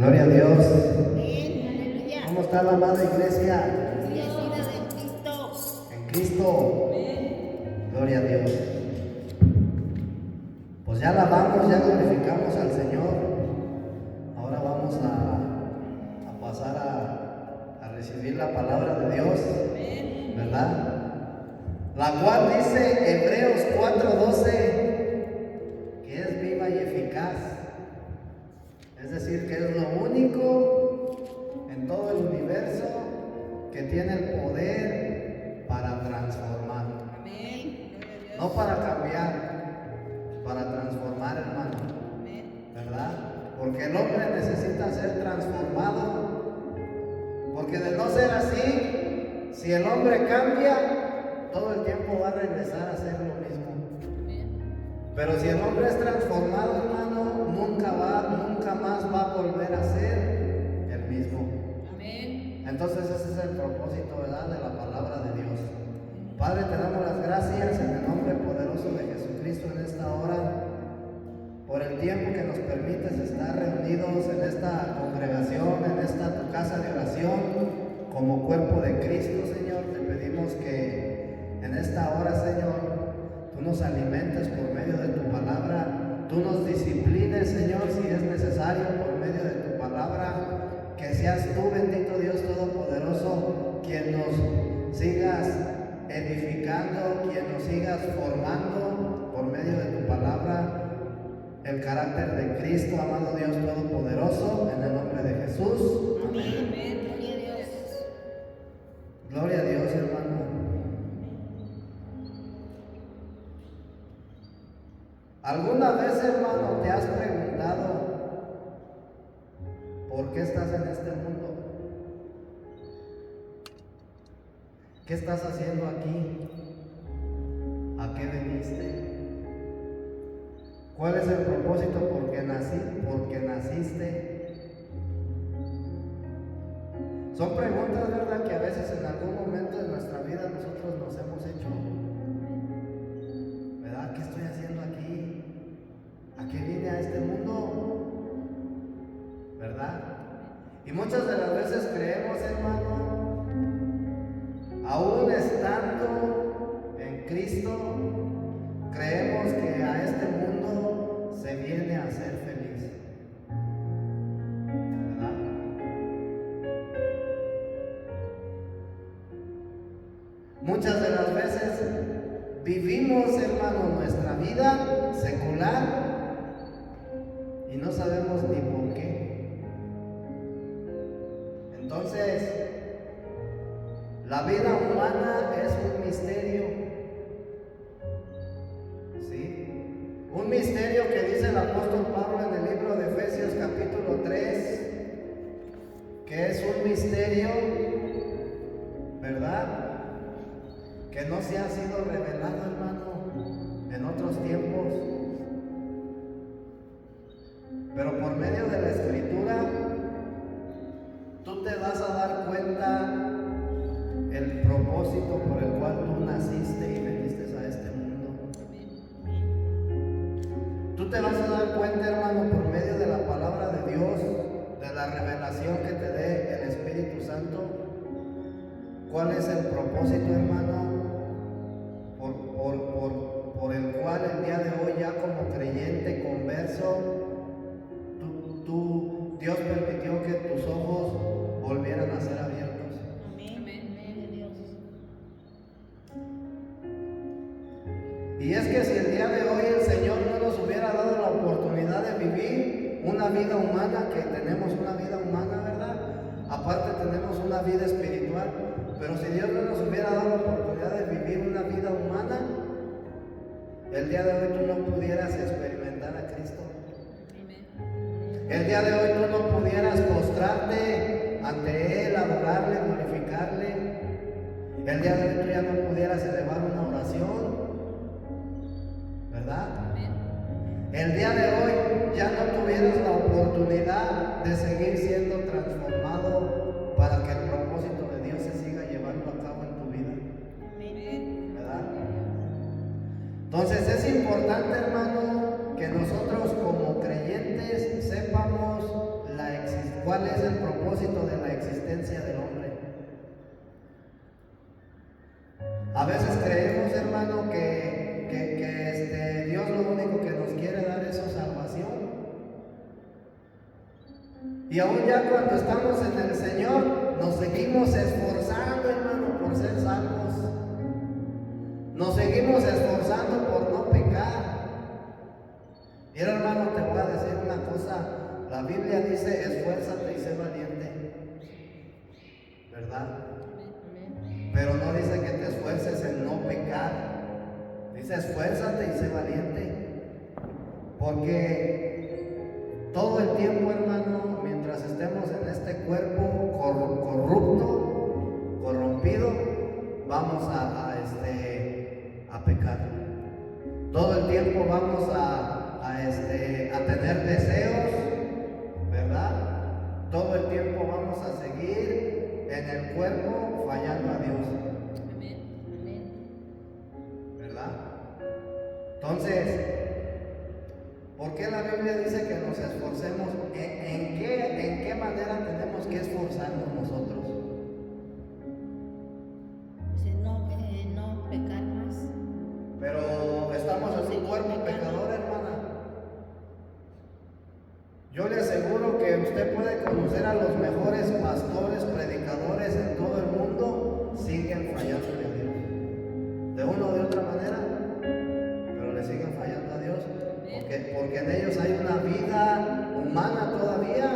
Gloria a Dios. Amén, aleluya. ¿Cómo está la amada iglesia? Bendecida de Cristo. En Cristo. Gloria a Dios. Pues ya alabamos, ya glorificamos al Señor. Ahora vamos a pasar a recibir la palabra de Dios, ¿verdad? La cual dice Hebreos 4:12 que es viva y eficaz. Es decir, que es lo único en todo el universo que tiene el poder para transformar. No para cambiar, para transformar, hermano. ¿Verdad? Porque el hombre necesita ser transformado. Porque de no ser así, si el hombre cambia, todo el tiempo va a regresar a ser lo mismo. Pero si el hombre es transformado, hermano, nunca más va a volver a ser el mismo. Entonces ese es el propósito, ¿verdad?, de la palabra de Dios. Padre, te damos las gracias en el nombre poderoso de Jesucristo en esta hora, por el tiempo que nos permites estar reunidos en esta congregación, en esta tu casa de oración, como cuerpo de Cristo, Señor. Te pedimos que en esta hora, Señor, tú nos alimentes por medio de tu palabra, tú nos disciplines, Señor, si es necesario, por medio de tu palabra, que seas tú, bendito Dios Todopoderoso, quien nos sigas edificando, quien nos sigas formando por medio de tu palabra, el carácter de Cristo, amado Dios Todopoderoso, en el nombre de Jesús. Amén. Gloria a Dios. Gloria a Dios, hermano. ¿Alguna vez, hermano, te has preguntado por qué estás en este mundo? ¿Qué estás haciendo aquí? ¿A qué viniste? ¿Cuál es el propósito por qué naciste? Son preguntas, ¿verdad?, que a veces en algún momento de nuestra vida nosotros nos hemos hecho. ¿Verdad? ¿Qué estoy haciendo aquí? ¿A qué vine a este mundo? ¿Verdad? Y muchas de las veces creemos, hermano, aún estando en Cristo, creemos que a este mundo se viene a ser feliz. ¿Verdad? Muchas de las veces vivimos, hermano, nuestra vida secular y no sabemos ni por qué. Entonces, la vida humana es un misterio. ¿Sí? Un misterio que dice el apóstol Pablo en el libro de Efesios capítulo 3, que es un misterio, ¿verdad?, que no se ha sido revelado, hermano, en otros tiempos. Pero por medio de la Escritura, tú te vas a dar cuenta el propósito por el cual tú naciste y veniste a este mundo. Tú te vas a dar cuenta, hermano, por medio de la palabra de Dios, de la revelación que te dé el Espíritu Santo, cuál es el propósito, hermano, por el cual el día de hoy, ya como creyente converso, Dios permitió que tus ojos volvieran a ser abiertos. Y es que si el día de hoy el Señor no nos hubiera dado la oportunidad de vivir una vida humana, que tenemos una vida humana, ¿verdad? Aparte tenemos una vida espiritual, pero si Dios no nos hubiera dado la oportunidad de vivir una vida humana, el día de hoy tú no pudieras experimentar a Cristo. El día de hoy tú no pudieras postrarte ante Él, adorarle, glorificarle. El día de hoy tú ya no pudieras elevar una oración, ¿verdad? El día de hoy ya no tuvieras la oportunidad de seguir siendo transformado para que el propósito de Dios se siga llevando a cabo en tu vida, ¿verdad? Entonces es importante, hermano, que nosotros como creyentes sepamos la existencia ¿cuál es el propósito de la existencia del hombre? A veces creemos, hermano, que Dios lo único que nos quiere dar es su salvación. Y aún ya cuando estamos en el Señor, nos seguimos esforzando, hermano, por ser salvos. Nos seguimos esforzando por no pecar. Mira, hermano, te voy a decir una cosa. La Biblia dice, esfuérzate y sé valiente. ¿Verdad? Pero no dice que te esfuerces en no pecar. Dice, esfuérzate y sé valiente. Porque todo el tiempo, hermano, mientras estemos en este cuerpo corrupto, corrompido, vamos a pecar. Todo el tiempo vamos a tener deseos, ¿verdad? Todo el tiempo vamos a seguir en el cuerpo fallando a Dios. ¿Verdad? Entonces, ¿por qué la Biblia dice que nos esforcemos? ¿En qué manera tenemos que esforzarnos nosotros? Dice, no pecar más. Pero estamos en un cuerpo pecador, hermana. Yo le aseguro que usted puede conocer a los mejores pastores, predicadores en todo el mundo, siguen fallando a Dios. De una o de otra manera, pero le siguen fallando a Dios. Porque en ellos hay una vida humana todavía.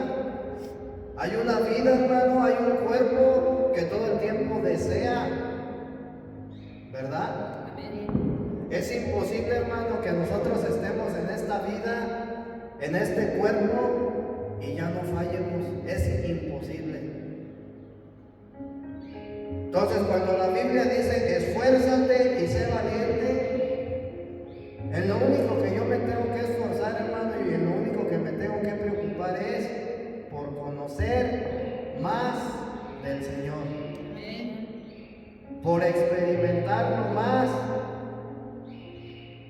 Hay una vida, hermano, hay un cuerpo que todo el tiempo desea. ¿Verdad? Es imposible, hermano, que nosotros estemos en esta vida, en este cuerpo, y ya no fallemos. Es imposible. Entonces, cuando la Biblia dice, esfuérzate y sé valiente, en lo único que yo me tengo que esforzar, hermano, y en lo único que me tengo que preocupar es por conocer más del Señor, por experimentarlo más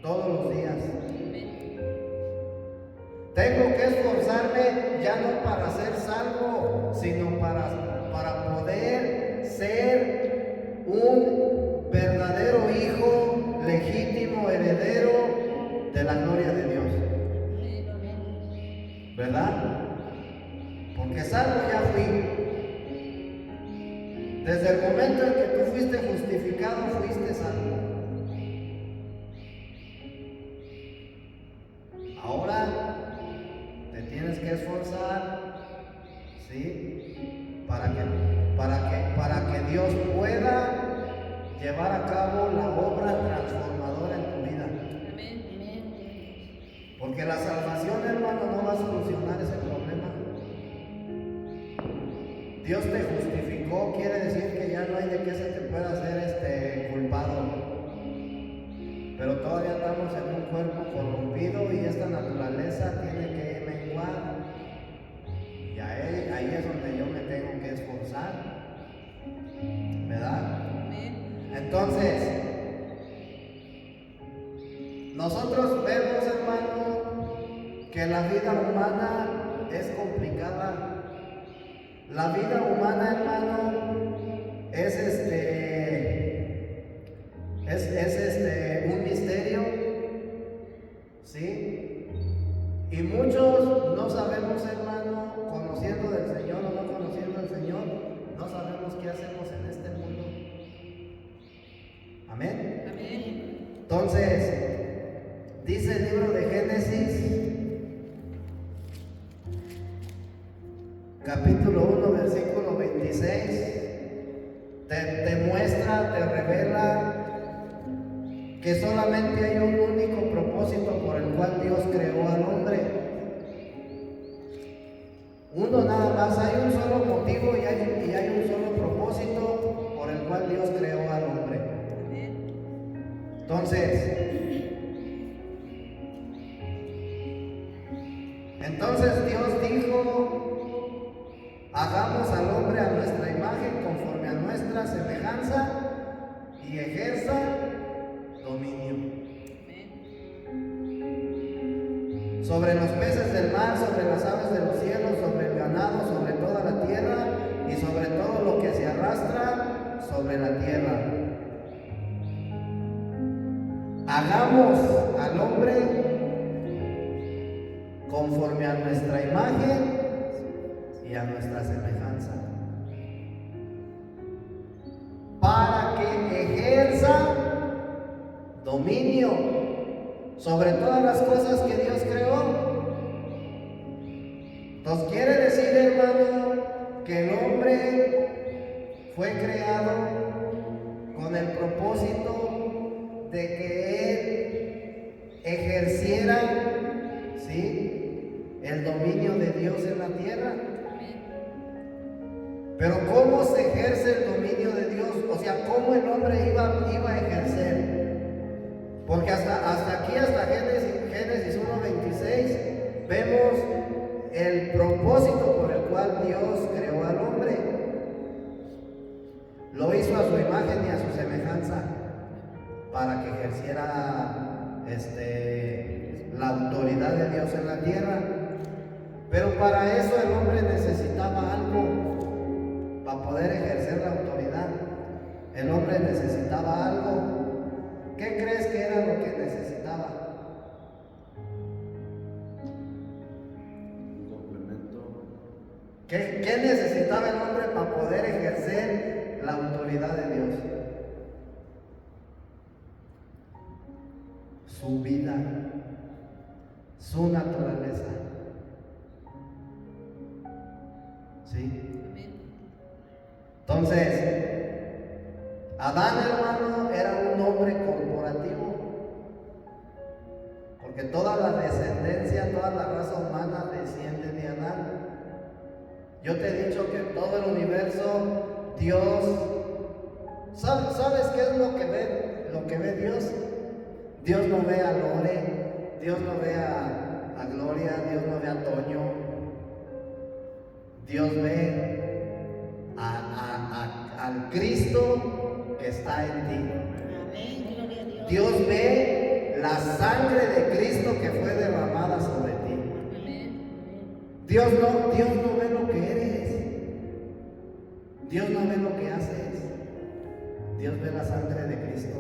todos los días. Tengo que esforzarme ya no para ser salvo, sino para poder ser un verdadero hijo, legítimo heredero de la gloria de Dios. ¿Verdad? Porque salvo ya fui. Desde el momento en que tú fuiste justificado, fuiste salvo. Ahora te tienes que esforzar, ¿sí? Para que Dios pueda llevar a cabo la obra transformadora en tu vida. Porque la salvación, hermano, no va a solucionar ese problema. Dios te justificó, quiere decir que ya no hay de qué se te pueda hacer culpado. Pero todavía estamos en un cuerpo corrompido y esta naturaleza tiene que menguar. Y ahí es donde yo me tengo que esforzar. ¿Verdad? Entonces, nosotros vemos, hermano, que la vida humana es complicada. La vida humana, hermano, es un misterio, ¿sí? Y muchos no sabemos, hermano, conociendo del Señor o no conociendo del Señor, no sabemos qué hacemos en este mundo. Amén. Entonces, dice el libro de Génesis, capítulo 1, versículo 26, te muestra, te revela que solamente hay un único propósito por el cual Dios creó al hombre. Uno nada más, hay un solo motivo y hay un solo propósito por el cual Dios creó al hombre. Entonces Dios dijo, hagamos al hombre a nuestra imagen, conforme a nuestra semejanza, y ejerza dominio sobre los peces del mar, sobre las aves de los cielos, sobre el ganado, sobre hagamos al hombre conforme a nuestra imagen y a nuestra semejanza, para que ejerza dominio sobre todas las cosas que Dios creó. Entonces quiere decir, hermano, que el hombre fue creado con el propósito de que él ejerciera, ¿sí?, el dominio de Dios en la tierra. Pero ¿cómo se ejerce el dominio de Dios? O sea, ¿cómo el hombre iba a ejercer? Porque hasta aquí, hasta Génesis 1:26, vemos el propósito por el cual Dios creó al hombre. Lo hizo a su imagen y a su semejanza, para que ejerciera la autoridad de Dios en la tierra. Pero para eso el hombre necesitaba algo, para poder ejercer la autoridad. El hombre necesitaba algo. ¿Qué crees que era lo que necesitaba? Un complemento. ¿Qué necesitaba el hombre para poder ejercer la autoridad de Dios? Su vida, su naturaleza. ¿Sí? Entonces, Adán, hermano, era un hombre corporativo, porque toda la descendencia, toda la raza humana desciende de Adán. Yo te he dicho que todo el universo, Dios, ¿sabes qué es lo que ve Dios? Dios no ve a Lore, Dios no ve a Gloria, Dios no ve a Toño. Dios ve al Cristo que está en ti. Amén, gloria a Dios. Dios ve la sangre de Cristo que fue derramada sobre ti. Amén. Dios no ve lo que eres. Dios no ve lo que haces. Dios ve la sangre de Cristo.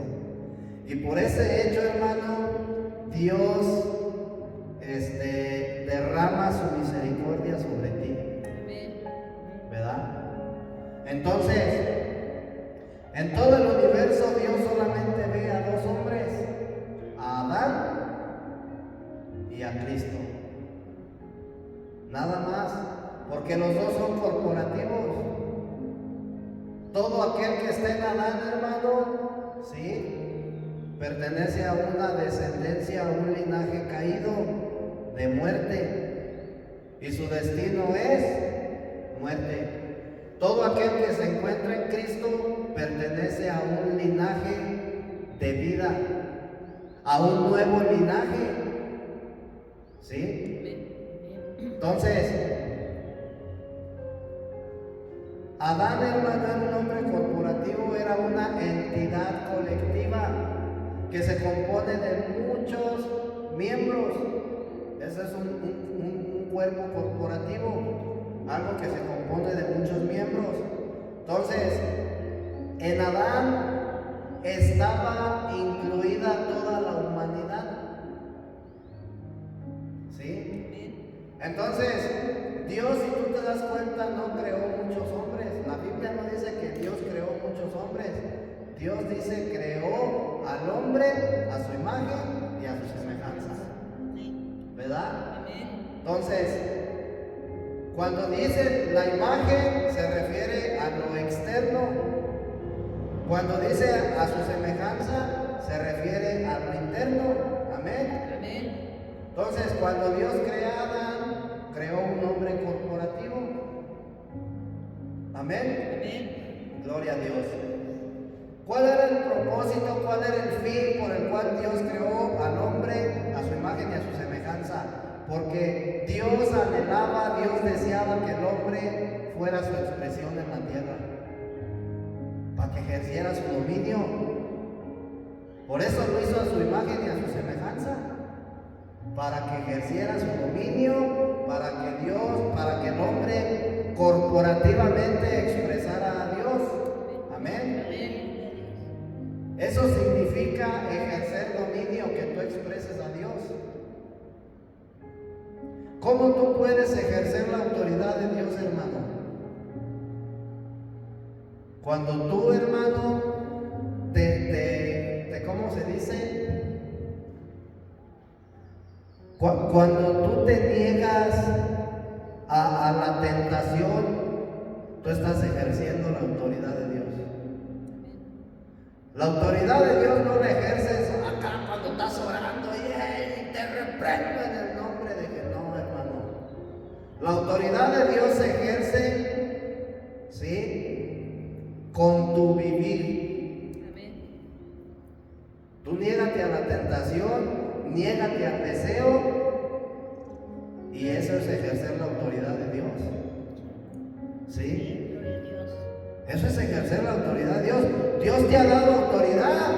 Y por ese hecho, hermano, Dios derrama su misericordia sobre ti. ¿Verdad? Entonces, en todo el universo Dios solamente ve a dos hombres, a Adán y a Cristo. Nada más, porque los dos son corporativos. Todo aquel que está en Adán, hermano, ¿sí?, pertenece a una descendencia, a un linaje caído de muerte, y su destino es muerte. Todo aquel que se encuentra en Cristo pertenece a un linaje de vida, a un nuevo linaje. ¿Sí? Entonces, Adán, hermano, era un hombre corporativo, era una entidad colectiva que se compone de muchos miembros. Ese es un cuerpo corporativo, algo que se compone de muchos miembros. Entonces, en Adán estaba incluida toda la humanidad. ¿Sí? Entonces, Dios, si tú te das cuenta, no creó muchos hombres. La Biblia no dice que Dios creó muchos hombres. Dios dice creó al hombre a su imagen y a su semejanza. ¿Verdad? Entonces, cuando dice la imagen, se refiere a lo externo. Cuando dice a su semejanza, se refiere a lo interno. Amén. Entonces, cuando Dios crea a Adán, creó un hombre corporativo. Amén. Gloria a Dios. ¿Cuál era el propósito? ¿Cuál era el fin por el cual Dios creó al hombre a su imagen y a su semejanza? Porque Dios anhelaba, Dios deseaba que el hombre fuera su expresión en la tierra, para que ejerciera su dominio. Por eso lo hizo a su imagen y a su semejanza, para que ejerciera su dominio, para que el hombre corporativamente expresara a Dios. Amén. Eso Eso significa ejercer dominio, que tú expreses a Dios. ¿Cómo tú puedes ejercer la autoridad de Dios, hermano? Cuando tú, hermano, ¿cómo se dice? Cuando tú te niegas a la tentación, tú estás ejerciendo la autoridad de Dios. La autoridad de Dios no la ejerces acá cuando estás orando y te reprendo en el nombre de Jesús. No, hermano. La autoridad de Dios se ejerce, ¿sí?, con tu vivir. Tú niégate a la tentación, niégate al deseo, y eso es ejercer la autoridad de Dios. ¿Sí? Eso es ejercer la autoridad de Dios. Dios te ha dado autoridad,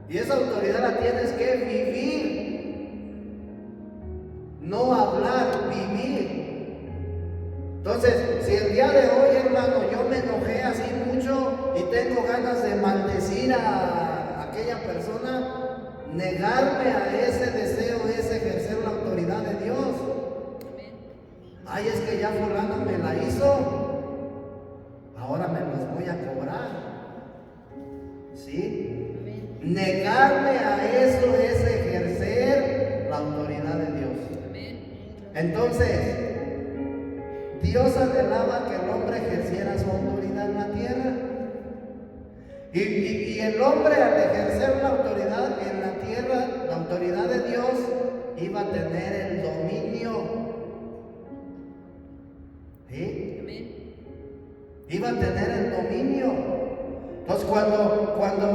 y esa autoridad la tienes que vivir. No hablar, vivir. Entonces, si el día de hoy, hermano, yo me enojé así mucho y tengo ganas de maldecir a aquella persona, negarme a ese deseo es ejercer la autoridad de Dios. Ay, es que ya fulano me la hizo, ahora me las voy a cobrar. ¿Sí? Negarme a eso es ejercer la autoridad de Dios. Entonces, Dios anhelaba que el hombre ejerciera su autoridad en la tierra. Y el hombre, al ejercer la autoridad en la tierra, la autoridad de Dios, iba a tener el dominio. ¿Sí? Iba a tener el dominio. Entonces, cuando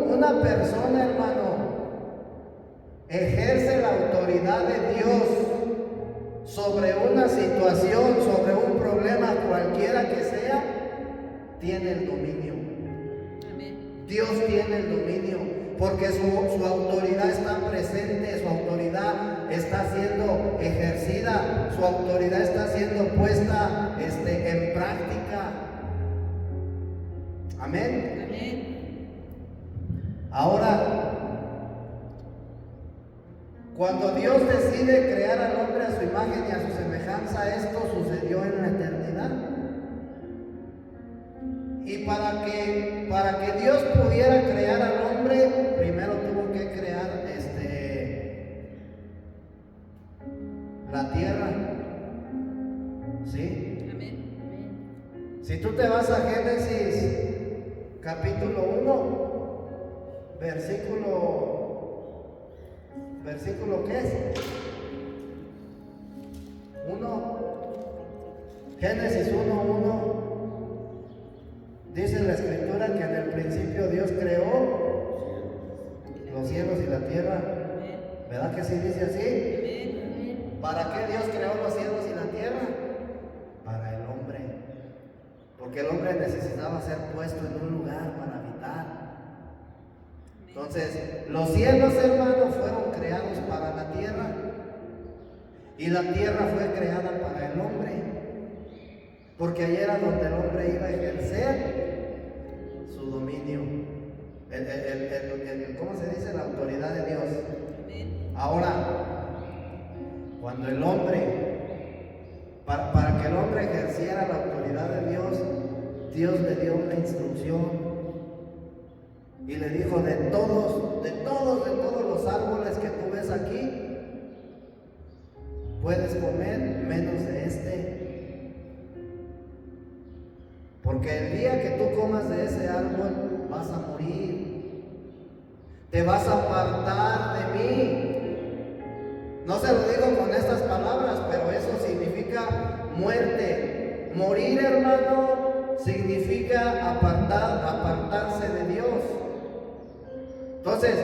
una persona, hermano, ejerce la autoridad de Dios sobre una situación, sobre un problema cualquiera que sea, tiene el dominio. Dios tiene el dominio, porque su autoridad está presente, su autoridad está siendo ejercida, su autoridad está siendo puesta en práctica. Amén. Ahora, cuando Dios decide crear al hombre a su imagen y a su semejanza, esto sucedió en la eternidad. Y para que Dios pudiera crear al hombre, primero tuvo que crear la tierra. ¿Sí? Si tú te vas a Génesis capítulo 1, versículo ¿qué es? 1. Génesis 1:1. Dice la escritura que en el principio Dios creó los cielos y la tierra. ¿Verdad que sí dice así? ¿Para qué Dios creó los cielos y la tierra? Para el hombre. Porque el hombre necesitaba ser puesto en un lugar para habitar. Entonces, los cielos, hermanos, fueron creados para la tierra. Y la tierra fue creada para el hombre. Porque ahí era donde el hombre iba a ejercer su dominio. ¿Cómo se dice? La autoridad de Dios. Ahora, cuando el hombre, para que el hombre ejerciera la autoridad de Dios, Dios le dio una instrucción. Y le dijo, de todos los árboles que tú ves aquí, puedes comer menos de este. Porque el día que tú comas de ese árbol vas a morir. Te vas a apartar de mí. No se lo digo con estas palabras, pero eso significa muerte. Morir, hermano, significa apartarse de Dios. Entonces,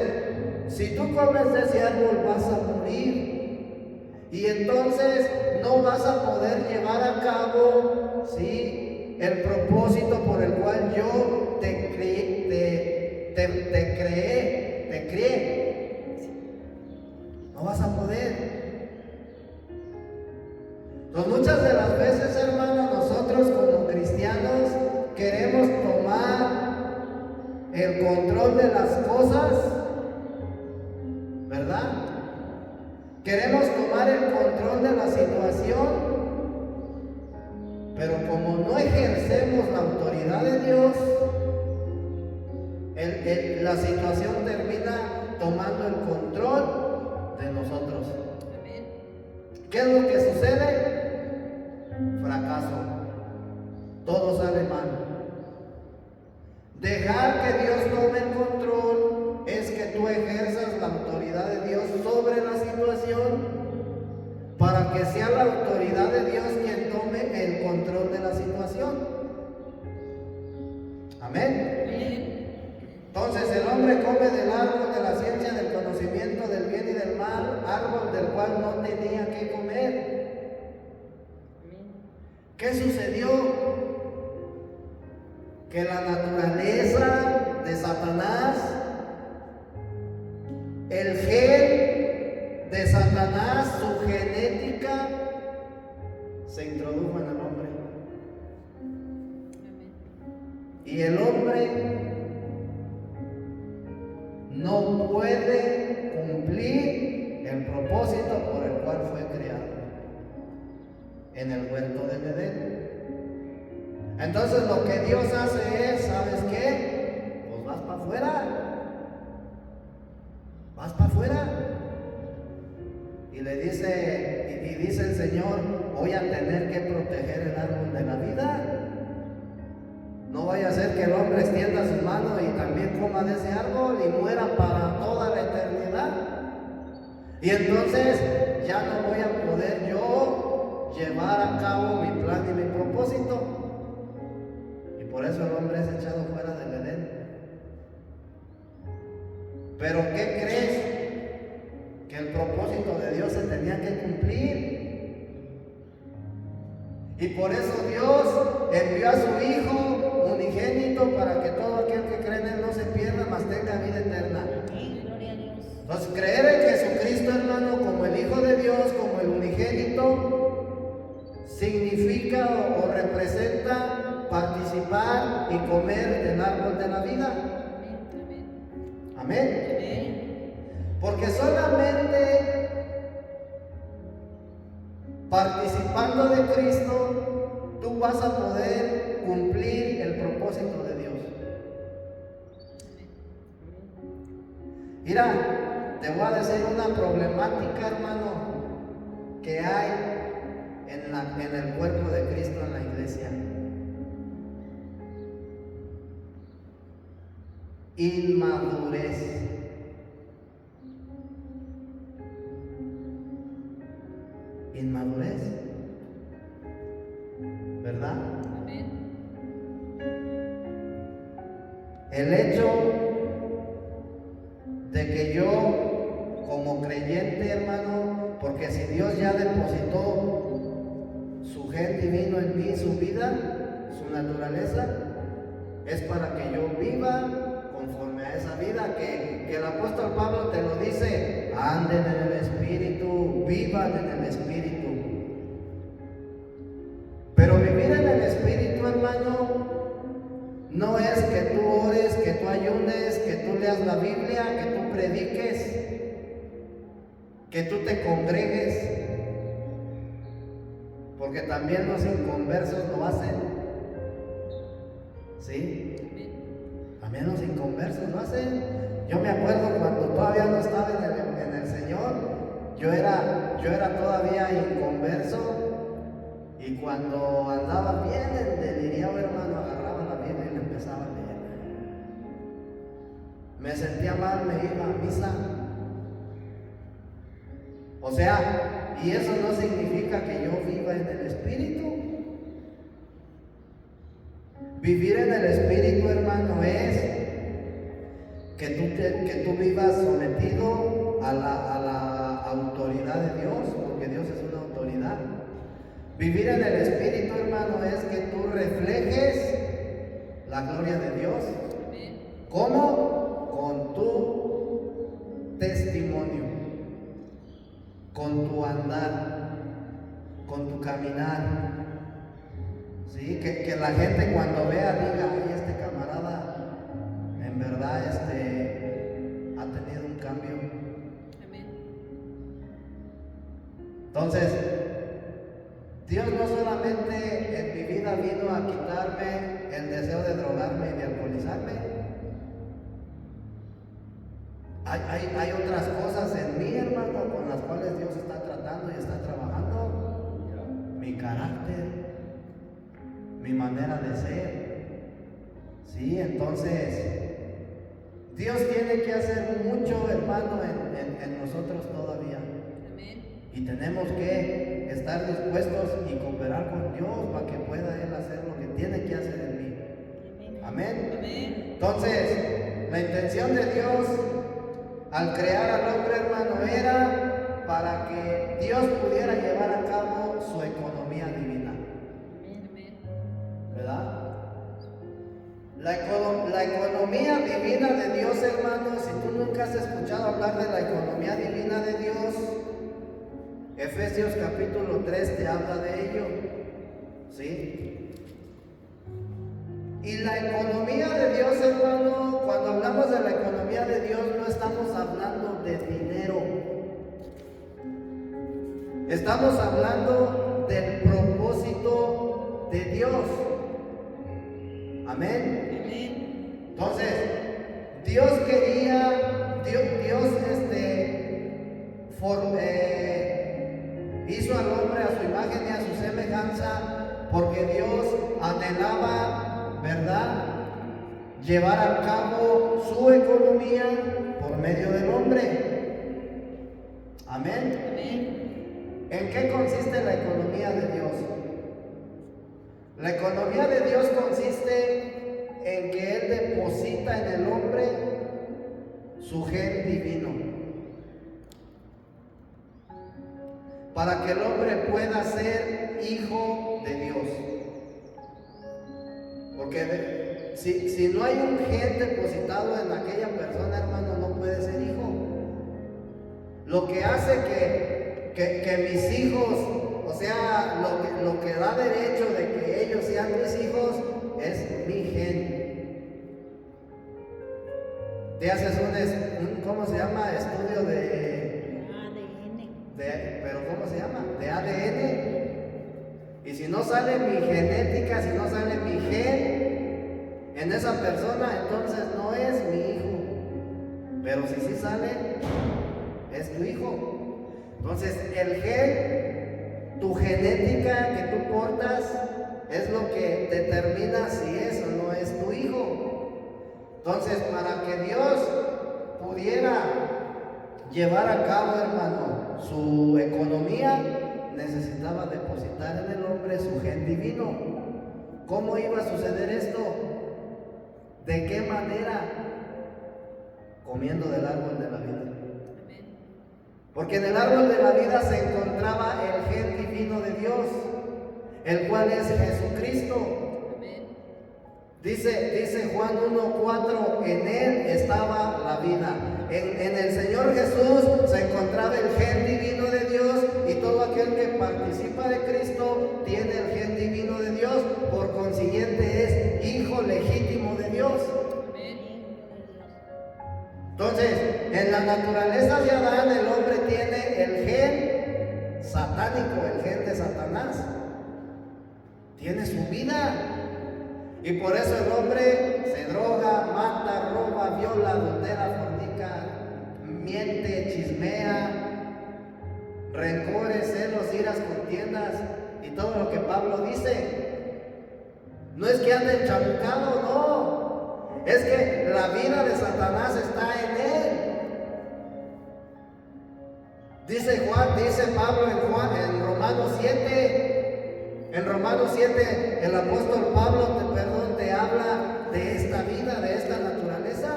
si tú comes de ese árbol vas a morir. Y entonces no vas a poder llevar a cabo, ¿sí?, el propósito por el cual yo te creé. No vas a poder. Entonces, muchas de las veces, hermanos, nosotros como cristianos queremos tomar el control de las cosas, ¿verdad? Queremos tomar el control de la situación, pero como no ejercemos la autoridad de Dios, la situación termina tomando el control de nosotros. ¿Qué es lo que sucede? Fracaso. Todo sale mal. Dejar que Dios tome el control es que tú ejerzas la autoridad de Dios sobre la situación, para que sea la autoridad de Dios quien tome el control de la situación. Amén. Entonces el hombre come del árbol de la ciencia del conocimiento del bien y del mal, árbol del cual no tenía que comer. ¿Qué sucedió? Que la naturaleza de Satanás, el gen de Satanás, su genética, se introdujo en el hombre. Y el hombre no puede cumplir el propósito por el cual fue creado en el huerto del Edén. Entonces lo que Dios hace es, ¿sabes qué? Pues vas para afuera. Vas para afuera. Y le dice, y dice el Señor, voy a tener que proteger el árbol de la vida. No vaya a ser que el hombre extienda su mano y también coma de ese árbol y muera para toda la eternidad. Y entonces ya no voy a poder yo llevar a cabo mi plan y mi propósito. Y por eso el hombre es echado fuera del Edén. Pero ¿qué crees? Que el propósito de Dios se tenía que cumplir. Y por eso Dios envió a su Hijo unigénito para que todo aquel que cree en Él no se pierda, mas tenga vida eterna. Entonces, creer en Jesucristo, hermano, como el Hijo de Dios, como el unigénito, significa o representa participar y comer del árbol de la vida. Amén. Porque solamente participando de Cristo, tú vas a poder cumplir el propósito de Dios. Mira, te voy a decir una problemática, hermano, que hay en el cuerpo de Cristo, en la iglesia. Inmadurez. Inmadurez, ¿verdad? Amén. El hecho de que yo, como creyente, hermano, porque si Dios ya depositó su gen divino en mí, su vida, su naturaleza, es para que yo viva conforme a esa vida que el apóstol Pablo te lo dice: anden en el Espíritu, vivan en el Espíritu. Pero vivir en el Espíritu, hermano, no es que tú ores, que tú ayunes, que tú leas la Biblia, que tú prediques, que tú te congregues, porque también los inconversos lo hacen. ¿Sí? También los inconversos lo hacen. Yo me acuerdo cuando todavía no estaba en el Señor, yo era todavía inconverso, y cuando andaba bien deliriado, hermano, agarraba la Biblia y la empezaba a leer. Me sentía mal, me iba a misa. O sea, y eso no significa que yo viva en el Espíritu. Vivir en el Espíritu, hermano, es que tú vivas sometido a la autoridad de Dios, porque Dios es una autoridad. Vivir en el Espíritu, hermano, es que tú reflejes la gloria de Dios. ¿Cómo? Con tu testimonio, con tu andar, con tu caminar. ¿Sí? Que la gente cuando vea diga: ay, este camarada en verdad ha tenido un cambio. Amén. Entonces, Dios no solamente en mi vida vino a quitarme el deseo de drogarme y de alcoholizarme. Hay otras cosas en mí, hermano, con las cuales Dios está tratando y está trabajando. Mi carácter, mi manera de ser. Sí, entonces Dios tiene que hacer mucho, hermano, en nosotros todavía. Amén. Y tenemos que estar dispuestos y cooperar con Dios para que pueda Él hacer lo que tiene que hacer en mí. Amén. Amén. Entonces, la intención de Dios al crear al hombre, hermano, era para que Dios pudiera llevar a cabo su economía divina. Amén. ¿Verdad? La economía divina de Dios, hermano, si tú nunca has escuchado hablar de la economía divina de Dios, Efesios capítulo 3 te habla de ello. ¿Sí? Y la economía de Dios, hermano, cuando hablamos de la economía de Dios, no estamos hablando de dinero. Estamos hablando del propósito de Dios. Amén. Amén. Entonces, Dios quería, Dios hizo al hombre a su imagen y a su semejanza, porque Dios anhelaba, ¿verdad?, llevar a cabo su economía por medio del hombre. Amén. Amén. ¿En qué consiste la economía de Dios? La economía de Dios consiste en que Él deposita en el hombre su gen divino, para que el hombre pueda ser hijo de Dios. Porque si no hay un gen depositado en aquella persona, hermano, no puede ser hijo. Lo que hace que mis hijos, o sea, lo que da derecho de que ellos sean mis hijos, es mi gen. Te haces un ¿cómo se llama? Estudio pero ¿cómo se llama? De ADN. Y si no sale mi genética, si no sale mi gen en esa persona, entonces no es mi hijo. Pero si sí sale, es tu hijo. Entonces el gen, tu genética que tú portas, es lo que determina si es o no es tu hijo. Entonces, para que Dios pudiera llevar a cabo, hermano, su economía, necesitaba depositar en el hombre su gen divino. ¿Cómo iba a suceder esto? ¿De qué manera? Comiendo del árbol de la vida. Porque en el árbol de la vida se encontraba el gen divino de Dios, el cual es Jesucristo. Dice Juan 1:4, en Él estaba la vida. En el Señor Jesús se encontraba el gen divino de Dios, y todo aquel que participa de Cristo tiene el gen divino de Dios, por consiguiente es hijo legítimo de Dios. Entonces, en la naturaleza de Adán, el hombre tiene el gen satánico, el gen de Satanás. Tiene su vida. Y por eso el hombre se droga, mata, roba, viola, adultera, fornica, miente, chismea, rencores, celos, iras, contiendas y todo lo que Pablo dice. No es que ande enchamucado, no. Es que la vida de Satanás está en él. Dice Pablo en Romanos 7. En Romanos 7, el apóstol Pablo te habla de esta vida, de esta naturaleza.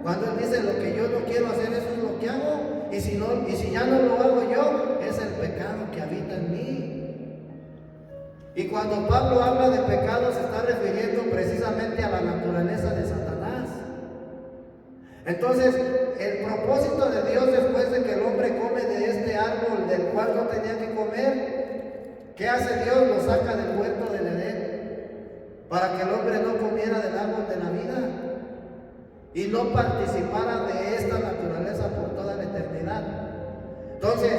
Cuando él dice, lo que yo no quiero hacer, eso es lo que hago. Y si ya no lo hago yo, es el pecado que habita en mí. Y cuando Pablo habla de pecado, se está refiriendo precisamente a la naturaleza de Satanás. Entonces, el propósito de Dios, después de que el hombre come de este árbol del cual no tenía que comer, ¿qué hace Dios? Lo saca del huerto del Edén, para que el hombre no comiera del árbol de la vida. y no participara de esta naturaleza por toda la eternidad. Entonces,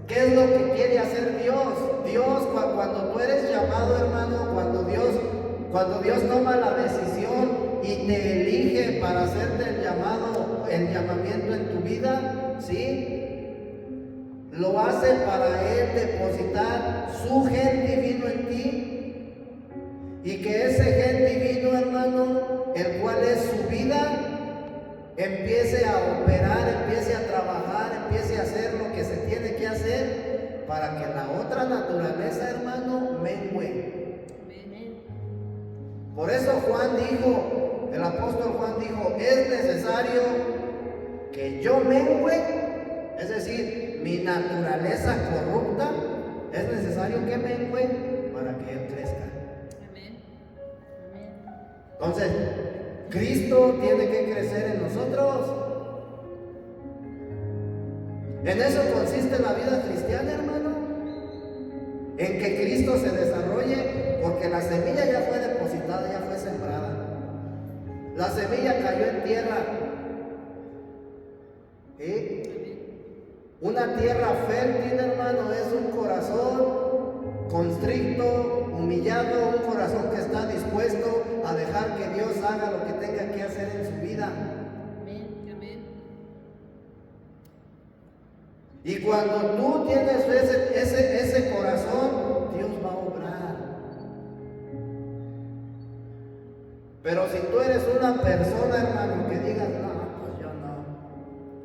¿qué es lo que quiere hacer Dios? Dios, cuando tú eres llamado, hermano, cuando Dios toma la decisión y te elige para hacerte el llamamiento en tu vida, ¿sí? Lo hace para Él depositar su gen divino en ti, y que ese gen divino, hermano, el cual es su vida, empiece a operar, empiece a trabajar, empiece a hacer lo que se tiene que hacer para que la otra naturaleza, hermano, mengue. Por eso Juan dijo, el apóstol Juan dijo, es necesario que yo mengue, es decir, mi naturaleza corrupta, es necesario que mengue para que Él crezca. Entonces, Cristo tiene que crecer en nosotros. En eso consiste la vida cristiana, hermano. En que Cristo se desarrolle, porque la semilla ya fue depositada, ya fue sembrada. La semilla cayó en tierra. ¿Sí? Una tierra fértil, hermano, es un corazón constricto, humillado, un corazón que está dispuesto a dejar que Dios haga lo que tenga que hacer en su vida. Y cuando tú tienes ese corazón, Dios va a obrar. Pero si tú eres una persona, hermano, que digas, no, pues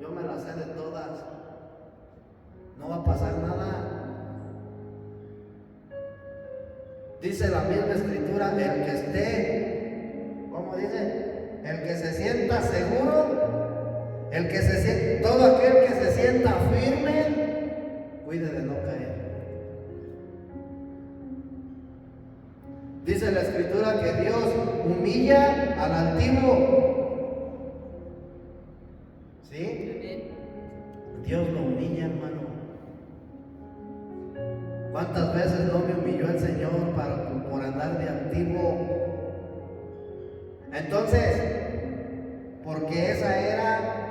yo me la sé de todas, no va a pasar nada. Dice la misma escritura, el que esté, ¿cómo dice? El que se sienta seguro, todo aquel que se sienta firme, cuide de no caer. Dice la escritura que Dios humilla al altivo. ¿Sí? Dios lo humilla, hermano. ¿Cuántas veces no me humilló el Señor por andar de altivo? Entonces, porque esa era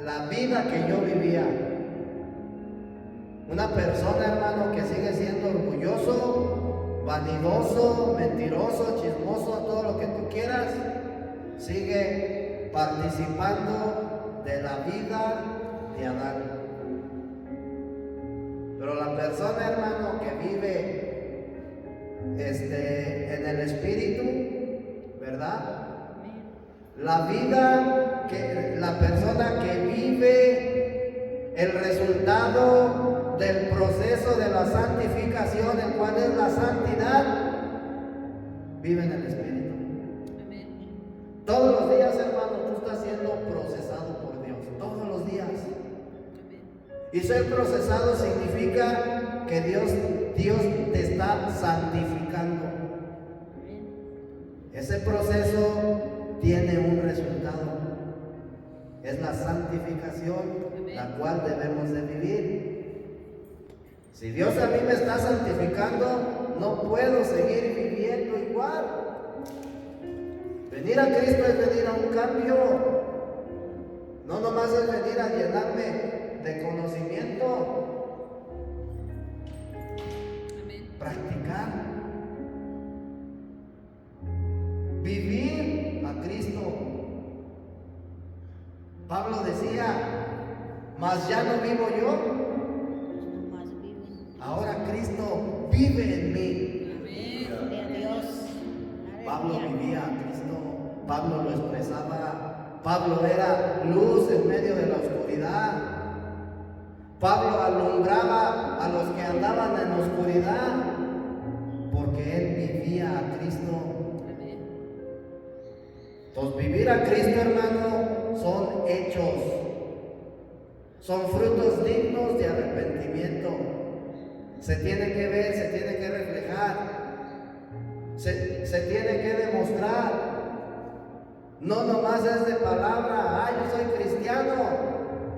la vida que yo vivía. Una persona, hermano, que sigue siendo orgulloso, vanidoso, mentiroso, chismoso, todo lo que tú quieras, sigue participando de la vida de Adán. Pero la persona, hermano, que vive en el Espíritu, ¿verdad? La persona que vive el resultado del proceso de la santificación, el cual es la santidad, vive en el Espíritu. Todos los días, hermano, tú estás siendo procesado por Dios, todos los días. Y ser procesado significa que Dios te está santificando. Ese proceso tiene un resultado. Es la santificación, la cual debemos de vivir. Si Dios a mí me está santificando, no puedo seguir viviendo igual. Venir a Cristo es venir a un cambio. No nomás es venir a llenarme de conocimiento. Practicar. Vivir a Cristo. Pablo decía, mas ya no vivo yo, ahora Cristo vive en mí. Pablo vivía a Cristo, Pablo lo expresaba, Pablo era luz en medio de la oscuridad. Pablo alumbraba a los que andaban en oscuridad, porque él vivía a Cristo. Entonces, vivir a Cristo, hermano, son hechos, son frutos dignos de arrepentimiento. Se tiene que ver, se tiene que reflejar, se tiene que demostrar. No nomás es de palabra, yo soy cristiano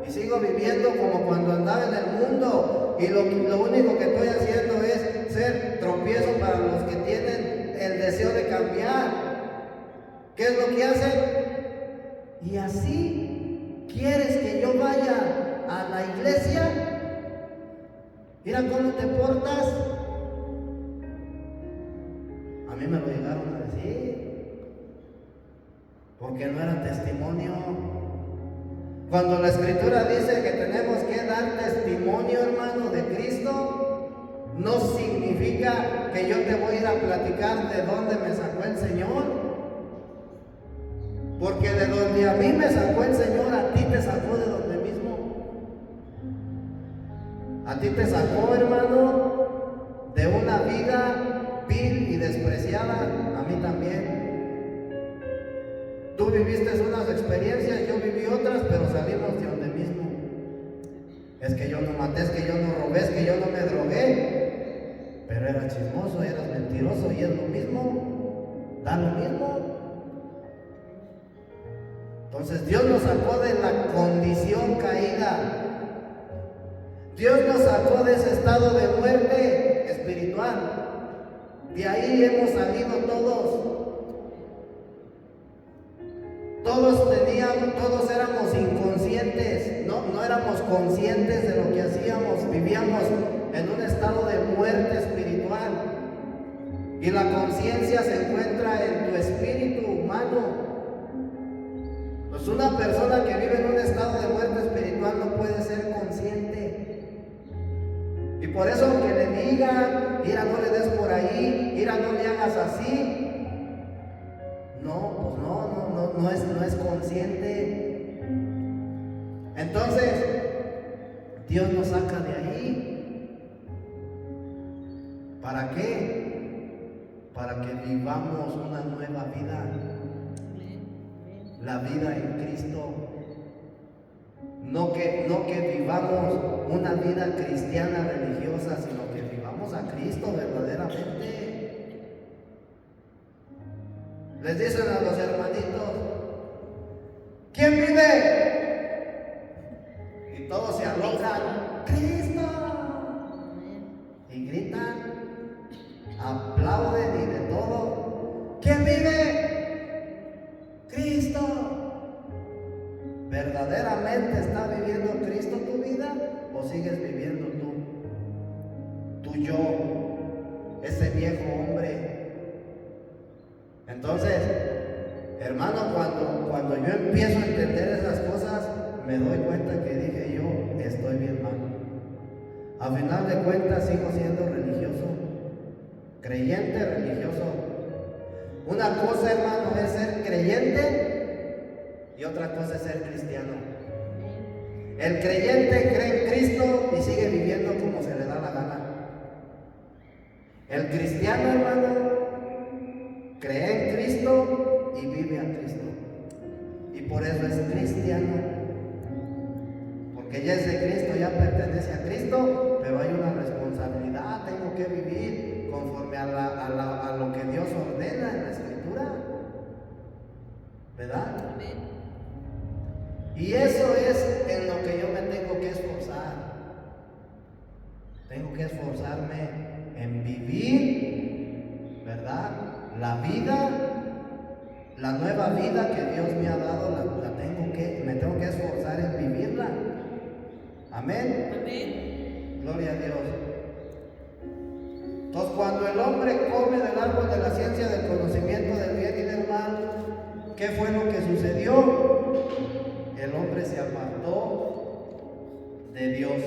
y sigo viviendo como cuando andaba en el mundo, y lo único que estoy haciendo es ser tropiezo para los que tienen el deseo de cambiar. ¿Qué es lo que hacen? ¿Y así quieres que yo vaya a la iglesia? Mira cómo te portas. A mí me lo llegaron a decir, porque no era testimonio. Cuando la Escritura dice que tenemos que dar testimonio, hermano, de Cristo, no significa que yo te voy a ir a platicar de dónde me sacó el Señor. Porque de donde a mí me sacó el Señor, a ti te sacó de donde mismo. A ti te sacó, hermano, de una vida vil y despreciada. A mí también. Tú viviste unas experiencias, yo viví otras, pero salimos de donde mismo. Es que yo no maté, es que yo no robé, es que yo no me drogué. Pero eras chismoso, eras mentiroso y es lo mismo. Da lo mismo. Entonces Dios nos sacó de la condición caída. Dios nos sacó de ese estado de muerte espiritual. De ahí hemos salido todos. Todos éramos inconscientes, no éramos conscientes de lo que hacíamos, vivíamos en un estado de muerte espiritual. Y la conciencia se encuentra en tu espíritu humano. Pues una persona que vive en un estado de muerte espiritual no puede ser consciente. Y por eso que le digan, mira, no le des por ahí, mira, no le hagas así. No, pues no es consciente. Entonces, Dios nos saca de ahí. ¿Para qué? Para que vivamos una nueva vida. La vida en Cristo. No que vivamos una vida cristiana religiosa, sino que vivamos a Cristo verdaderamente. Les dicen a los hermanitos, ¿quién vive? Y todos se alocan, ¡Cristo! Y gritan, aplauden y de todo. ¿Quién vive? ¡Cristo! ¿Verdaderamente está viviendo Cristo tu vida o sigues viviendo tú? Tu yo, ese viejo hombre. Entonces, hermano, cuando yo empiezo a entender esas cosas, me doy cuenta que dije yo, estoy bien mal. A final de cuentas sigo siendo religioso, creyente religioso. Una cosa, hermano, es ser creyente y otra cosa es ser cristiano. El creyente cree en Cristo y sigue viviendo como se le da la gana. El cristiano, hermano, cree en Cristo y vive a Cristo. Y por eso es cristiano. Porque ya es de Cristo, ya pertenece a Cristo, pero hay una responsabilidad. Tengo que vivir conforme a lo que Dios ordena en la Escritura. ¿Verdad? Y eso es en lo que yo me tengo que esforzar. Tengo que esforzarme en vivir, ¿verdad? La vida, la nueva vida que Dios me ha dado, me tengo que esforzar en vivirla. Amén. Amén. Gloria a Dios. Entonces, cuando el hombre come del árbol de la ciencia del conocimiento del bien y del mal, ¿qué fue lo que sucedió? El hombre se apartó de Dios,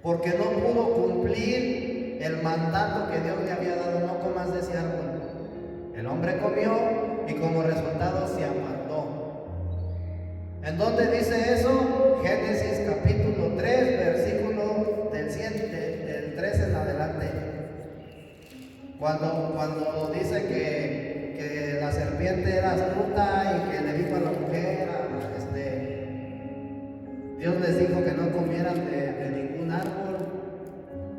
porque no pudo cumplir el mandato que Dios le había dado: no comas de ese árbol. El hombre comió y como resultado se apartó. ¿En dónde dice eso? Génesis capítulo 3, versículo del 13 en adelante. Cuando dice que la serpiente era astuta y que le dijo a la mujer, Dios les dijo que no comieran de ningún árbol.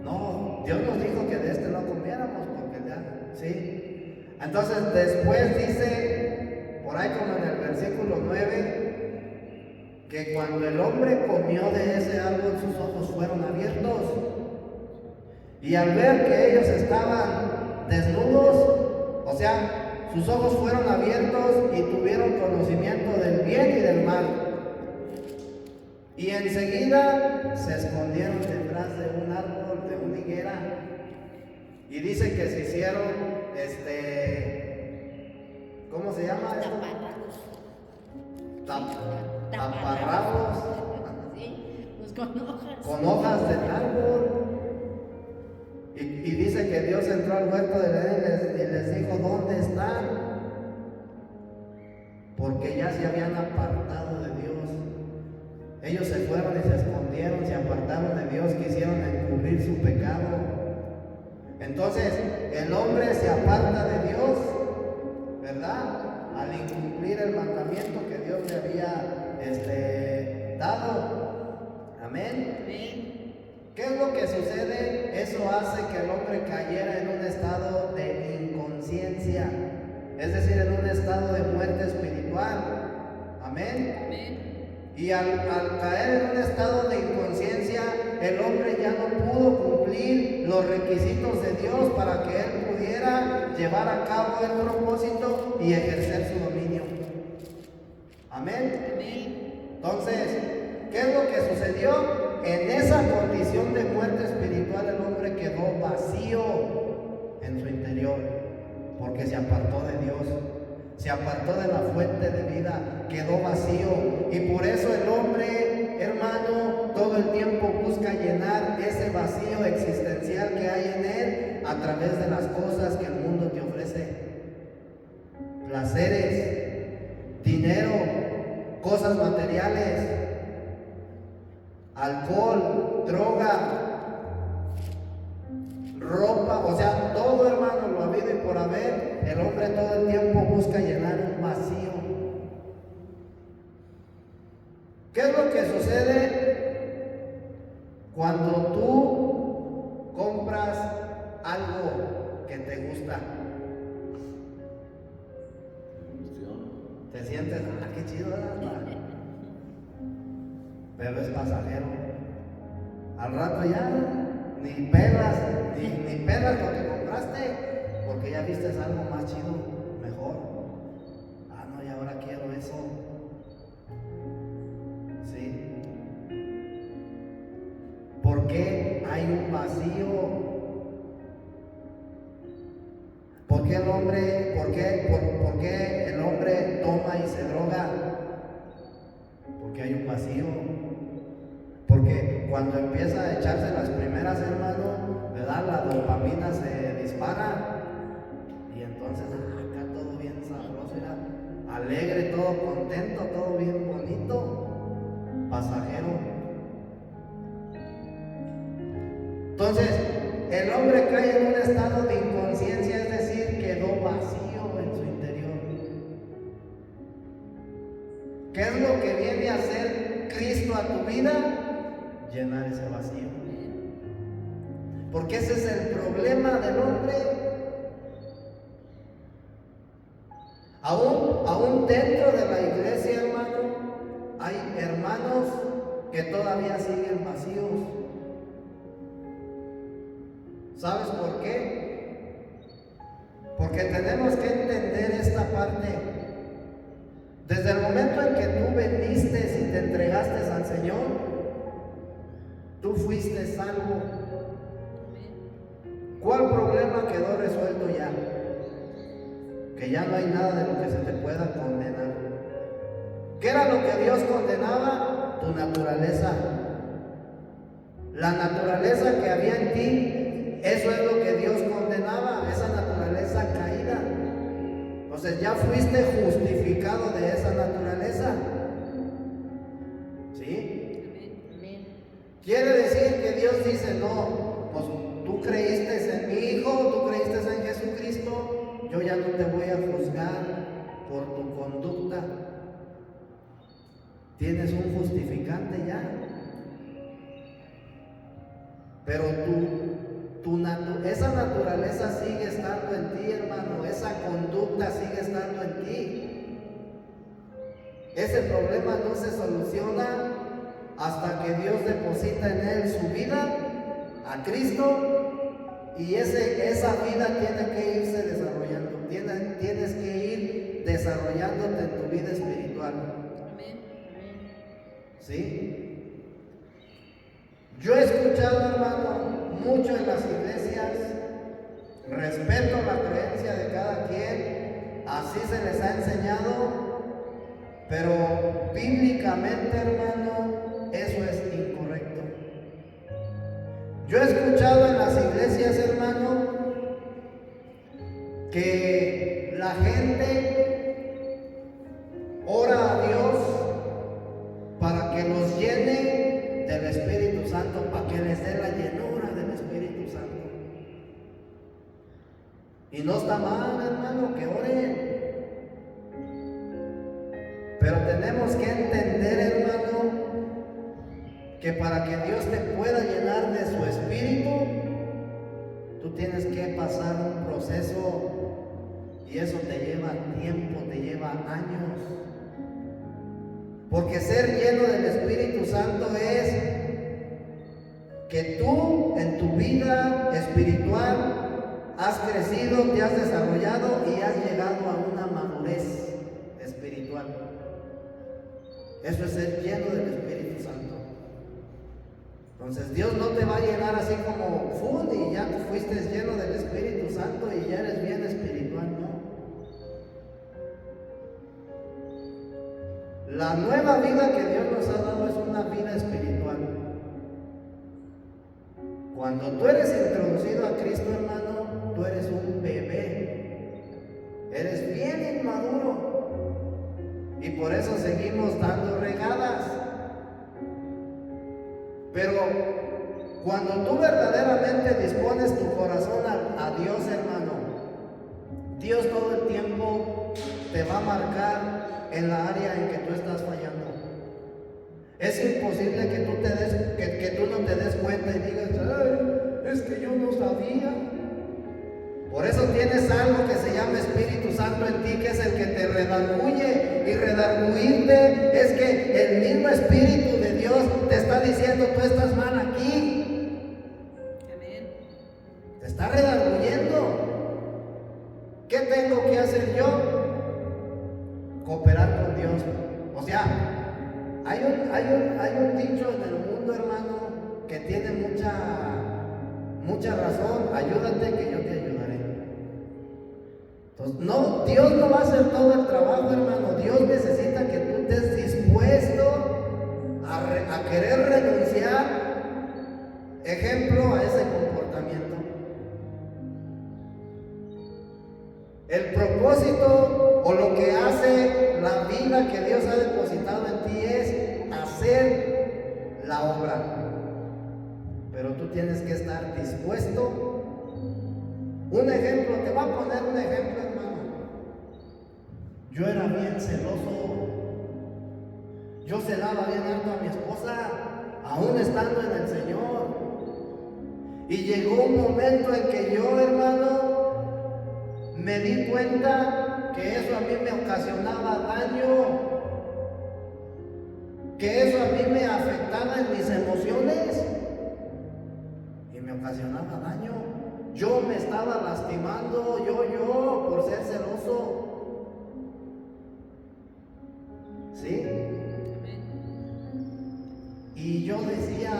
No, Dios nos dijo que de este no comiéramos, porque ya, ¿sí? Entonces después dice, por ahí como en el versículo 9, que cuando el hombre comió de ese árbol, sus ojos fueron abiertos. Y al ver que ellos estaban desnudos, o sea, sus ojos fueron abiertos y tuvieron conocimiento del bien y del mal. Y enseguida se escondieron detrás de un árbol, de una higuera. Y dice que se hicieron, ¿cómo se llama esto? Taparrabos. Sí, pues con hojas. Con hojas del árbol. Y dice que Dios entró al huerto del Edén y les dijo, ¿dónde están? Porque ya se habían apartado de Dios. Ellos se fueron y se escondieron, se apartaron de Dios, quisieron encubrir su pecado. Entonces, el hombre se aparta de Dios, ¿verdad? Al incumplir el mandamiento que Dios le había dado. Amén. ¿Qué es lo que sucede? Eso hace que el hombre cayera en un estado de inconsciencia, es decir, en un estado de muerte espiritual. Amén. Y al caer en un estado de inconsciencia, el hombre ya no pudo cumplir los requisitos de Dios para que él pudiera llevar a cabo el propósito y ejercer su dominio. Amén. Entonces, ¿qué es lo que sucedió? En esa condición de muerte espiritual el hombre quedó vacío en su interior, porque se apartó de Dios, se apartó de la fuente de vida, quedó vacío. Y por eso el hombre, hermano, todo el tiempo busca llenar ese vacío existencial que hay en él a través de las cosas que el mundo te ofrece. Placeres, dinero, cosas materiales, alcohol, droga, ropa, o sea, todo, hermano, lo habido y por haber, el hombre todo el tiempo busca llenar un vacío. ¿Qué es lo que sucede cuando tú compras algo que te gusta? Te sientes, qué chido, ¿verdad? Pero es pasajero. Al rato ya ni pelas lo que compraste, porque ya viste algo más chido, mejor. No, y ahora quiero eso. Sí. ¿Por qué hay un vacío? ¿Por qué el hombre toma y se droga? Porque hay un vacío. Porque cuando empieza a echarse las primeras, hermano, ¿verdad? La dopamina se dispara. Y entonces, acá todo bien sabroso, era alegre, todo contento, todo bien bonito, pasajero. Entonces, el hombre cae en un estado de inconsciencia, es decir, quedó vacío en su interior. ¿Qué es lo que viene a hacer Cristo a tu vida? Llenar ese vacío. Porque ese es el problema del hombre. Aún dentro de la iglesia, hermano, hay hermanos que todavía siguen vacíos. ¿Sabes por qué? Porque tenemos que entender esta parte. Desde el momento en que tú veniste y te entregaste al Señor, tú fuiste salvo. ¿Cuál problema quedó resuelto ya? Que ya no hay nada de lo que se te pueda condenar. ¿Qué era lo que Dios condenaba? Tu naturaleza. La naturaleza que había en ti, eso es lo que Dios condenaba, esa naturaleza caída. Entonces ya fuiste justificado de esa naturaleza. ¿Sí? Quiere decir que Dios dice, no, pues tú creíste en mi Hijo, tú creíste en Jesucristo, yo ya no te voy a juzgar por tu conducta. Tienes un justificante ya. Pero esa naturaleza sigue estando en ti, hermano, esa conducta sigue estando en ti. Ese problema no se soluciona hasta que Dios deposita en él su vida, a Cristo, y esa vida tiene que irse desarrollando. tienes que ir desarrollándote en tu vida espiritual. Amén. ¿Sí? Yo he escuchado, hermano, mucho en las iglesias, respeto la creencia de cada quien, así se les ha enseñado, pero bíblicamente, hermano, eso es incorrecto. Yo he escuchado en las iglesias, hermano, que la gente ora a Dios para que los llene del Espíritu Santo, para que les dé la llenura del Espíritu Santo. Y no está mal, hermano, que oren. Pero tenemos que entender, hermano, que para que Dios te pueda llenar de su Espíritu, tú tienes que pasar un proceso, y eso te lleva tiempo, te lleva años. Porque ser lleno del Espíritu Santo es que tú en tu vida espiritual has crecido, te has desarrollado y has llegado a una madurez espiritual. Eso es ser lleno del Espíritu Santo. Entonces Dios no te va a llenar así como full y ya tú fuiste lleno del Espíritu Santo y ya eres bien espiritual, ¿no? La nueva vida que Dios nos ha dado es una vida espiritual. Cuando tú eres introducido a Cristo, hermano, tú eres un bebé. Eres bien inmaduro. Y por eso seguimos dando regadas. Pero cuando tú verdaderamente dispones tu corazón a Dios, hermano, Dios todo el tiempo te va a marcar en la área en que tú estás fallando. Es imposible que tú no te des cuenta y digas, ay, es que yo no sabía. Por eso tienes algo que se llama Espíritu Santo en ti, que es el que te redarguye, y redarguirte es que el mismo Espíritu de Dios te está diciendo, tú estás mal aquí. Amén. Te está redarguyendo. ¿Qué tengo que hacer yo? Cooperar con Dios. O sea, hay un dicho en el mundo, hermano, que tiene mucha razón. Ayúdate que yo te ayudaré. Entonces, no, Dios no va a hacer todo el trabajo, hermano. Dios necesita que tú estés dispuesto a querer renunciar, ejemplo, a ese comportamiento. El propósito o lo que hace la vida que Dios ha depositado en ti es hacer la obra. Pero tú tienes que estar dispuesto. Un ejemplo, te voy a poner un ejemplo, hermano. Yo era bien celoso. Yo celaba bien harto a mi esposa, aún estando en el Señor. Y llegó un momento en que yo, hermano, me di cuenta que eso a mí me ocasionaba daño, que eso a mí me afectaba en mis emociones y me ocasionaba daño. Yo me estaba lastimando, yo por ser celoso. ¿Sí? Y yo decía,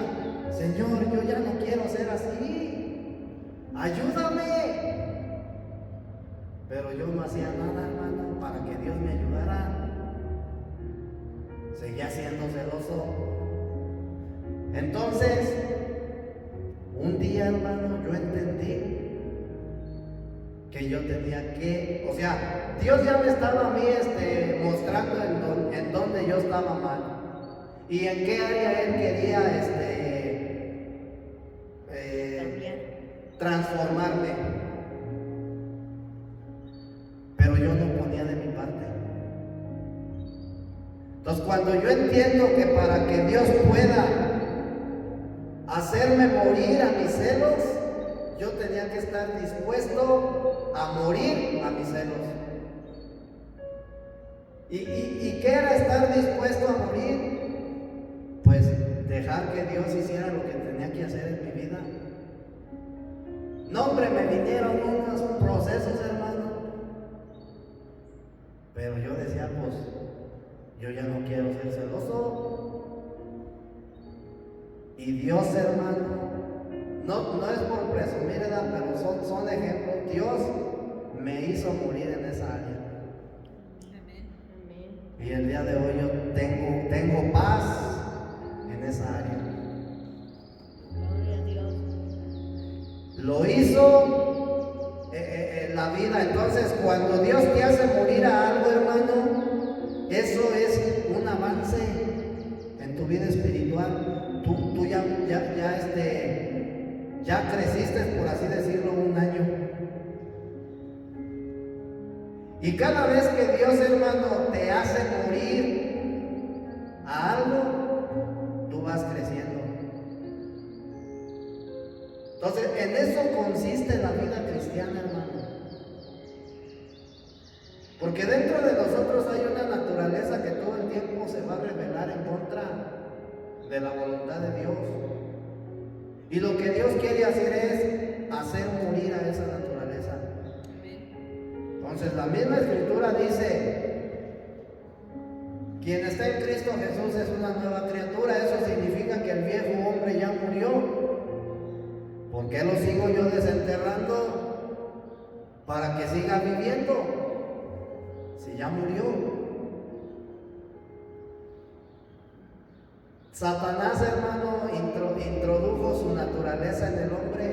Señor, yo ya no quiero ser así. Ayúdame. Pero yo no hacía nada, hermano, para que Dios me ayudara. Seguía siendo celoso. Entonces, un día, hermano, yo entendí que yo tenía que, o sea, Dios ya me estaba a mí mostrando en dónde yo estaba mal y en qué área Él quería transformarme. Pero yo no ponía de mi parte. Entonces, cuando yo entiendo que para que Dios pueda hacerme morir a mis celos, yo tenía que estar dispuesto a morir a mis celos. ¿Y qué era estar dispuesto a morir? Pues dejar que Dios hiciera lo que tenía que hacer en mi vida. No, hombre, me vinieron unos procesos, hermano. decía, pues yo ya no quiero ser celoso. Y Dios, hermano, no es por presumir, ¿verdad? Pero son ejemplos. Dios me hizo morir en esa área. Y el día de hoy yo tengo paz en esa área. Gloria a Dios. Lo hizo la vida. Entonces, cuando Dios te hace morir a algo, hermano, eso es un avance en tu vida espiritual. Tú ya creciste, por así decirlo, un año. Y cada vez que Dios, hermano, te hace morir a algo, tú vas creciendo. Entonces, en eso consiste la vida cristiana, hermano. Porque dentro de nosotros hay una naturaleza que todo el tiempo se va a rebelar en contra de la voluntad de Dios. Y lo que Dios quiere hacer es hacer morir a esa naturaleza. Entonces la misma escritura dice: quien está en Cristo Jesús es una nueva criatura. Eso significa que el viejo hombre ya murió. ¿Por qué lo sigo yo desenterrando? Para que siga viviendo, si ya murió. Satanás, hermano, introdujo su naturaleza en el hombre.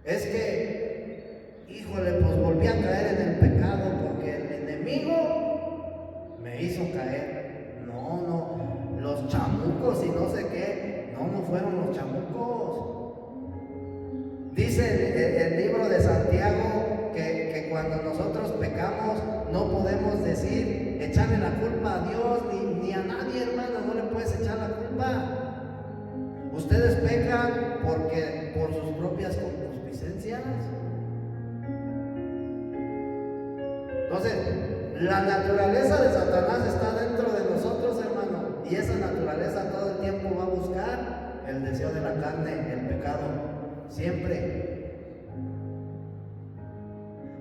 Es que, híjole, pues volví a caer en el pecado porque el enemigo me hizo caer. No, los chamucos y no sé qué, no fueron los chamucos. Dice el libro de Santiago que cuando nosotros pecamos no podemos decir, echarle la culpa a Dios ni a nadie, hermano, no le puedes echar la culpa. Ustedes pecan por sus propias concupiscencias. Entonces, la naturaleza de Satanás está dentro de nosotros, hermano, y esa naturaleza todo el tiempo va a buscar el deseo de la carne, el pecado, siempre.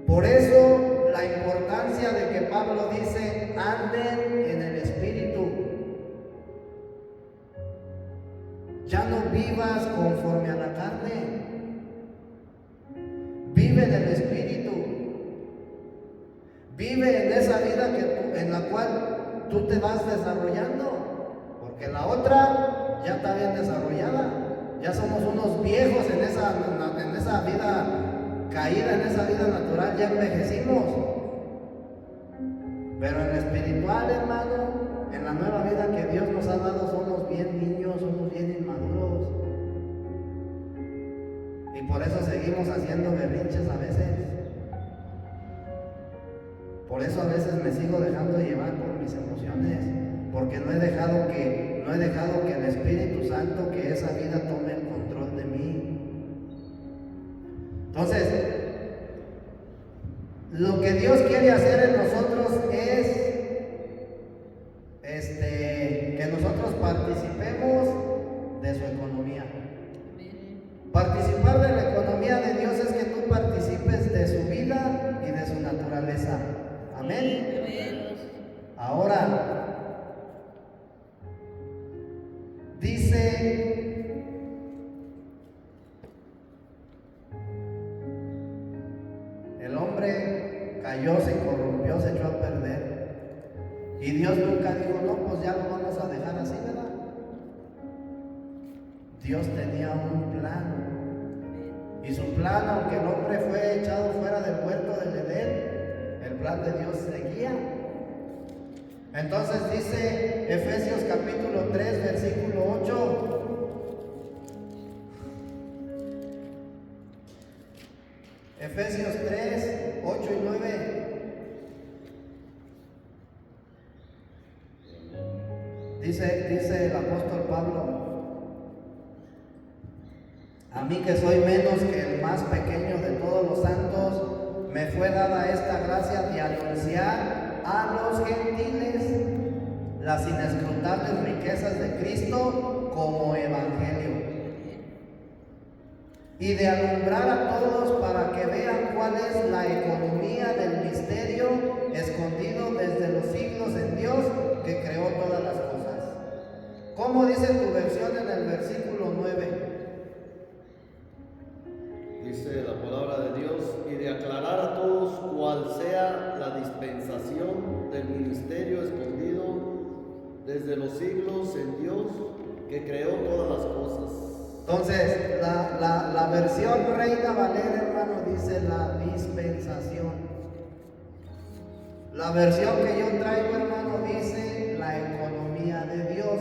Por eso la importancia de que Pablo dice: anden en el Espíritu. Ya no vivas conforme a la carne, vive en el Espíritu. Vive en esa vida en la cual tú te vas desarrollando, porque la otra ya está bien desarrollada. Ya somos unos viejos en esa vida caída, en esa vida natural, ya envejecimos. Pero en lo espiritual, hermano, en la nueva vida que Dios nos ha dado, somos bien niños, somos bien inmaduros. Y por eso seguimos haciendo berrinches a veces. Por eso a veces me sigo dejando llevar por mis emociones, porque no he dejado que el Espíritu Santo, que esa vida tome el control de mí. Entonces, lo que Dios quiere hacer en nosotros es que nosotros participemos de su economía. Participar de la economía de Dios es que tú participes de su vida y de su naturaleza. Amén. Ahora, dice el hombre cayó, se corrompió, se echó a perder. Y Dios nunca dijo: no, pues ya lo vamos a dejar así, ¿verdad? Dios tenía un plan. Y su plan, aunque el hombre fue echado fuera del huerto del Edén, el plan de Dios seguía. Entonces dice Efesios capítulo 3, versículo 8. Efesios 3, 8 y 9. Dice el apóstol Pablo: a mí, que soy menos que el más pequeño de todos los santos, me fue dada esta gracia de anunciar a los gentiles las inescrutables riquezas de Cristo como evangelio. y de alumbrar a todos para que vean cuál es la economía del misterio escondido desde los siglos en Dios que creó todas las cosas. ¿Cómo dice tu versión en el versículo 9? Dice la palabra de Dios, y de aclarar a todos cuál sea la dispensación del ministerio escondido desde los siglos en Dios que creó todas las cosas. Entonces, la versión Reina Valera, hermano, dice la dispensación. La versión que yo traigo, hermano, dice la economía de Dios.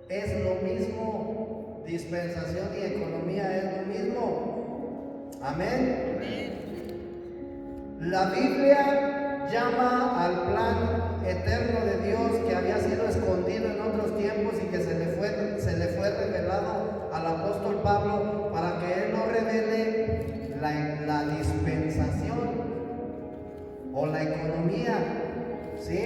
Es lo mismo, dispensación y economía es lo mismo. Amén. La Biblia llama al plan eterno de Dios que había sido escondido en otros tiempos y que se le fue revelado al apóstol Pablo para que él nos revele la dispensación o la economía. ¿Sí?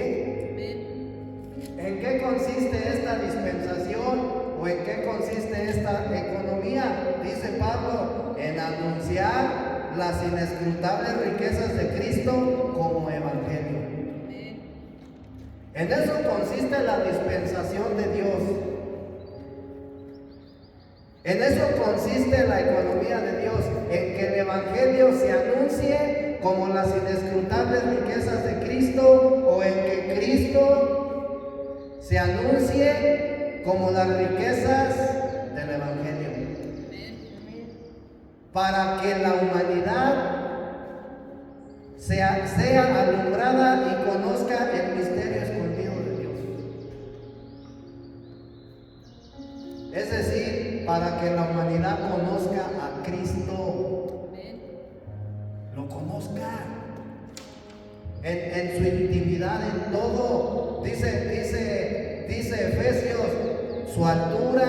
¿En qué consiste esta dispensación o en qué consiste esta economía? Dice Pablo, en anunciar las inescrutables riquezas de Cristo como evangelio. En eso consiste la dispensación de Dios. En eso consiste la economía de Dios, en que el evangelio se anuncie como las inescrutables riquezas de Cristo, o en que Cristo se anuncie como las riquezas del evangelio. Para que la humanidad sea alumbrada y conozca el misterio escondido de Dios. Es decir, para que la humanidad conozca a Cristo, lo conozca en su intimidad, en todo. Dice Efesios, su altura,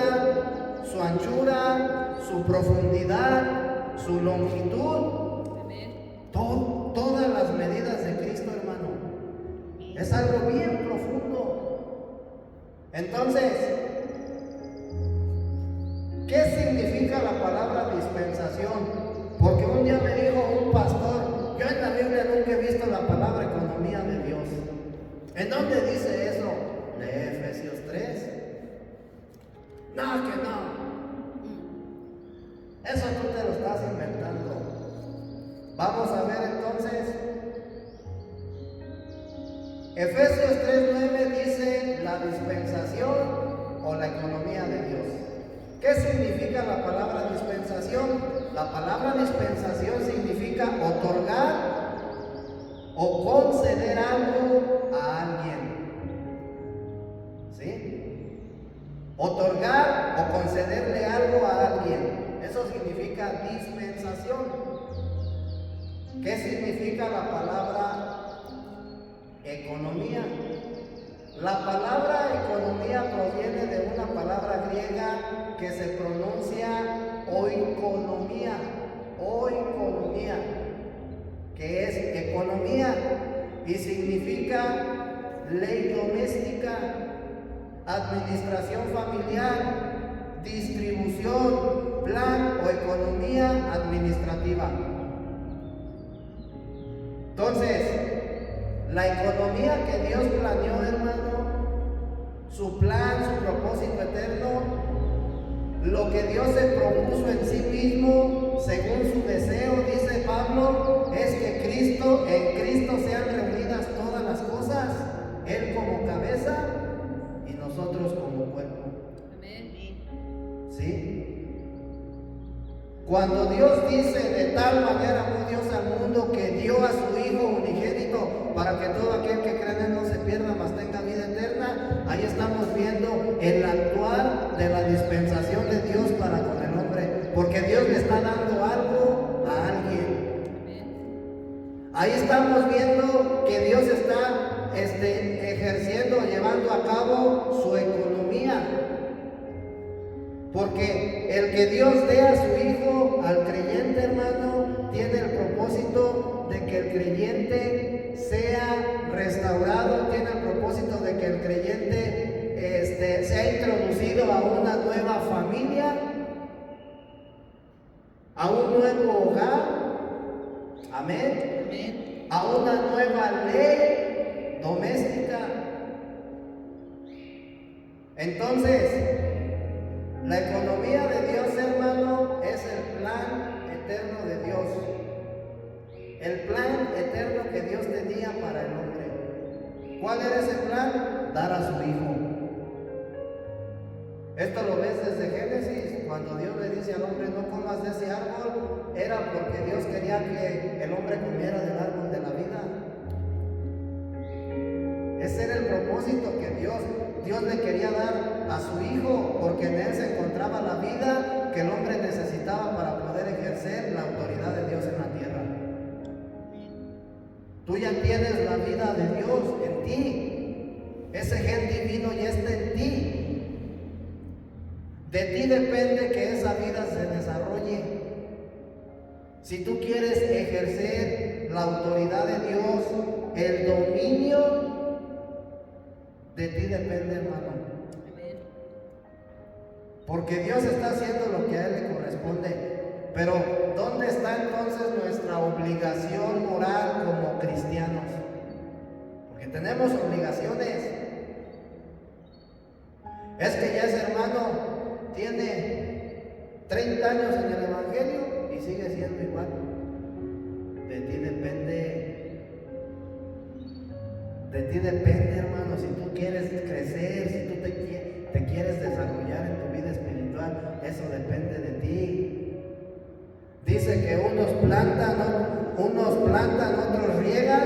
su anchura, su profundidad, su longitud. Todas las medidas de Cristo, hermano. Es algo bien profundo. Entonces, ¿qué significa la palabra dispensación? Porque un día me dijo un pastor, yo en la Biblia nunca he visto la palabra economía de Dios. ¿En dónde dice eso? Lee Efesios 3. No, que no. Eso tú te lo estás inventando. Vamos a ver entonces. Efesios 3:9 dice la dispensación o la economía de Dios. ¿Qué significa la palabra dispensación? La palabra dispensación significa otorgar o conceder algo a alguien. ¿Sí? Otorgar o concederle algo a alguien. Eso significa dispensación. ¿Qué significa la palabra economía? La palabra economía proviene de una palabra griega que se pronuncia oikonomía, que es economía y significa ley doméstica, administración familiar, distribución, plan o economía administrativa. Entonces, la economía que Dios planeó, hermano, su plan, su propósito eterno, lo que Dios se propuso en sí mismo, según su deseo, dice Pablo, es que en Cristo sean reunidas todas las cosas, Él como cabeza y nosotros como cuerpo. ¿Sí? Cuando Dios dice, de tal manera amó Dios al mundo que dio a su Hijo unigénito para que todo aquel que cree en Él no se pierda, mas tenga vida eterna, ahí estamos viendo el actuar de la dispensación de Dios para con el hombre, porque Dios le está dando algo a alguien. Ahí estamos viendo que Dios está ejerciendo, llevando a cabo su economía. Porque el que Dios dé a su Hijo al creyente, hermano, tiene el propósito de que el creyente sea restaurado, tiene el propósito de que el creyente sea introducido a una nueva familia a un nuevo hogar, amén, Amén. a una nueva ley doméstica. Entonces, la economía de Dios, hermano, es el plan eterno de Dios. El plan eterno que Dios tenía para el hombre. ¿Cuál era ese plan? Dar a su hijo. Esto lo ves desde Génesis, cuando Dios le dice al hombre: no comas de ese árbol, era porque Dios quería que el hombre comiera del árbol de la vida. Ese era el propósito que Dios le quería dar a su hijo, porque en él se encontraba la vida que el hombre necesitaba para poder ejercer la autoridad de Dios en la tierra. Tú ya tienes la vida de Dios en ti. Ese gen divino ya está en ti. De ti depende que esa vida se desarrolle. Si tú quieres ejercer la autoridad de Dios, el dominio, de ti depende, hermano. Amén. Porque Dios está haciendo lo que a Él le corresponde. Pero ¿dónde está entonces nuestra obligación moral como cristianos? Porque tenemos obligaciones. Es que ya ese hermano tiene 30 años en el Evangelio y sigue siendo igual. De ti depende, hermano. Si tú quieres crecer, si tú te quieres desarrollar en tu vida espiritual, eso depende de ti. Dice que unos plantan, otros riegan,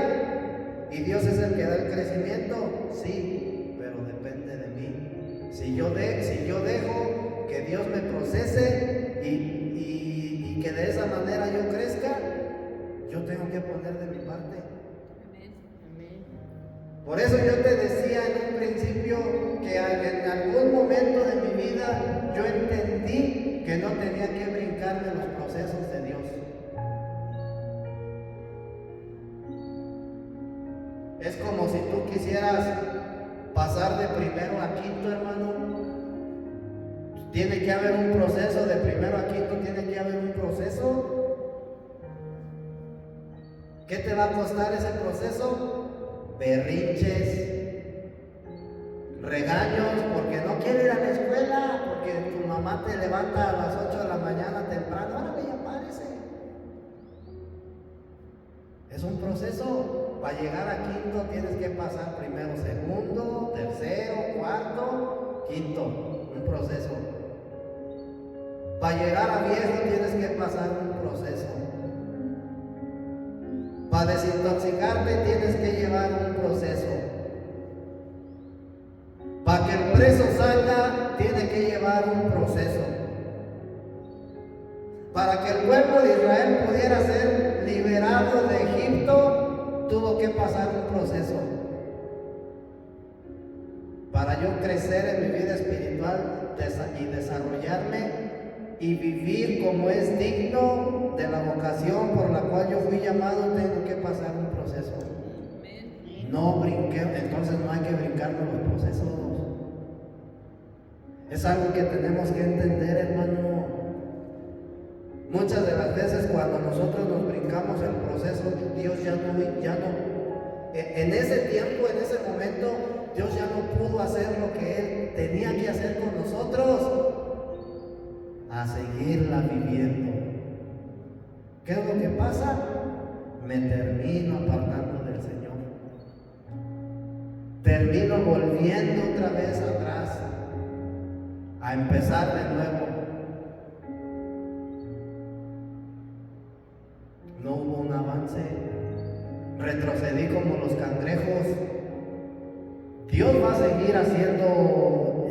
y Dios es el que da el crecimiento. Sí, pero depende de mí. Si yo dejo que Dios me procese y que de esa manera yo crezca, yo tengo que poner de mi parte. Amén. Por eso yo te decía en un principio que en algún momento de mi vida yo entendí que no tenía que brincarme los procesos de Dios. Es como si tú quisieras pasar de primero a quinto, hermano. Tiene que haber un proceso, de primero a quinto tiene que haber un proceso. ¿Qué te va a costar ese proceso? Berrinches, regaños, porque no quiere ir a la escuela, porque tu mamá te levanta a las 8 de la mañana temprano. Órale, ya párese. Es un proceso. Para llegar a quinto tienes que pasar primero segundo, tercero, cuarto, quinto. Un proceso. Para llegar a viejo tienes que pasar un proceso. Para desintoxicarte tienes que llevar un proceso. Para que el preso salga, tiene que llevar un proceso. Para que el pueblo de Israel pudiera ser liberado de Egipto, tuvo que pasar un proceso. Para yo crecer en mi vida espiritual y desarrollarme y vivir como es digno de la vocación por la cual yo fui llamado, tengo que pasar un proceso. No brinqué, entonces no hay que brincarme los procesos. Es algo que tenemos que entender, hermano. Muchas de las veces cuando nosotros nos brincamos el proceso, Dios ya no, en ese tiempo, en ese momento, Dios ya no pudo hacer lo que Él tenía que hacer con nosotros, a seguirla viviendo. ¿Qué es lo que pasa? Me termino apartando del Señor. Termino volviendo otra vez atrás, a empezar de nuevo. No hubo un avance. Retrocedí como los cangrejos. Dios va a seguir haciendo,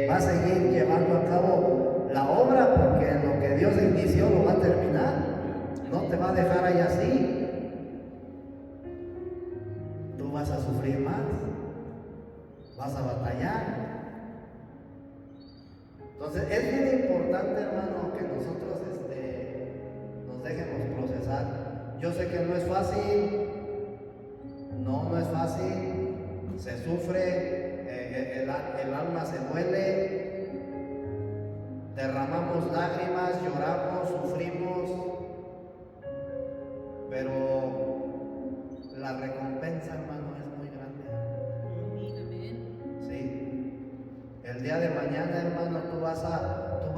va a seguir llevando a cabo la obra, porque lo que Dios inició lo va a terminar. No te va a dejar ahí así. Tú vas a sufrir más, vas a batallar. Entonces es bien importante, hermano, que nosotros nos dejemos procesar. Yo sé que no es fácil, no es fácil, se sufre, el alma se duele, derramamos lágrimas, lloramos, sufrimos, pero la recompensa, hermano, es muy grande. Sí. El día de mañana, hermano, tú vas a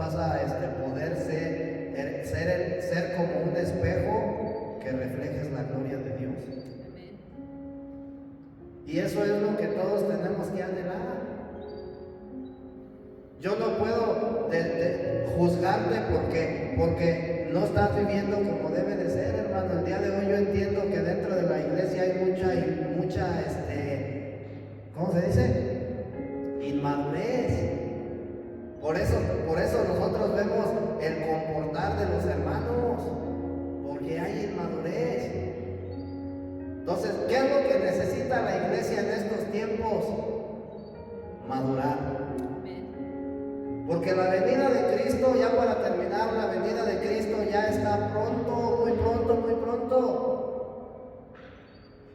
poder ser como un espejo que reflejes la gloria de Dios. Y eso es lo que todos tenemos que anhelar. Yo no puedo juzgarte porque no estás viviendo como debe de ser, hermano. El día de hoy yo entiendo que dentro de la iglesia hay mucha ¿cómo se dice? Inmadurez. Por eso nosotros vemos el comportar de los hermanos, porque hay inmadurez. Entonces, ¿qué es lo que necesita la iglesia en estos tiempos? Madurar. Porque la venida de Cristo, ya para terminar, la venida de Cristo ya está pronto, muy pronto, muy pronto.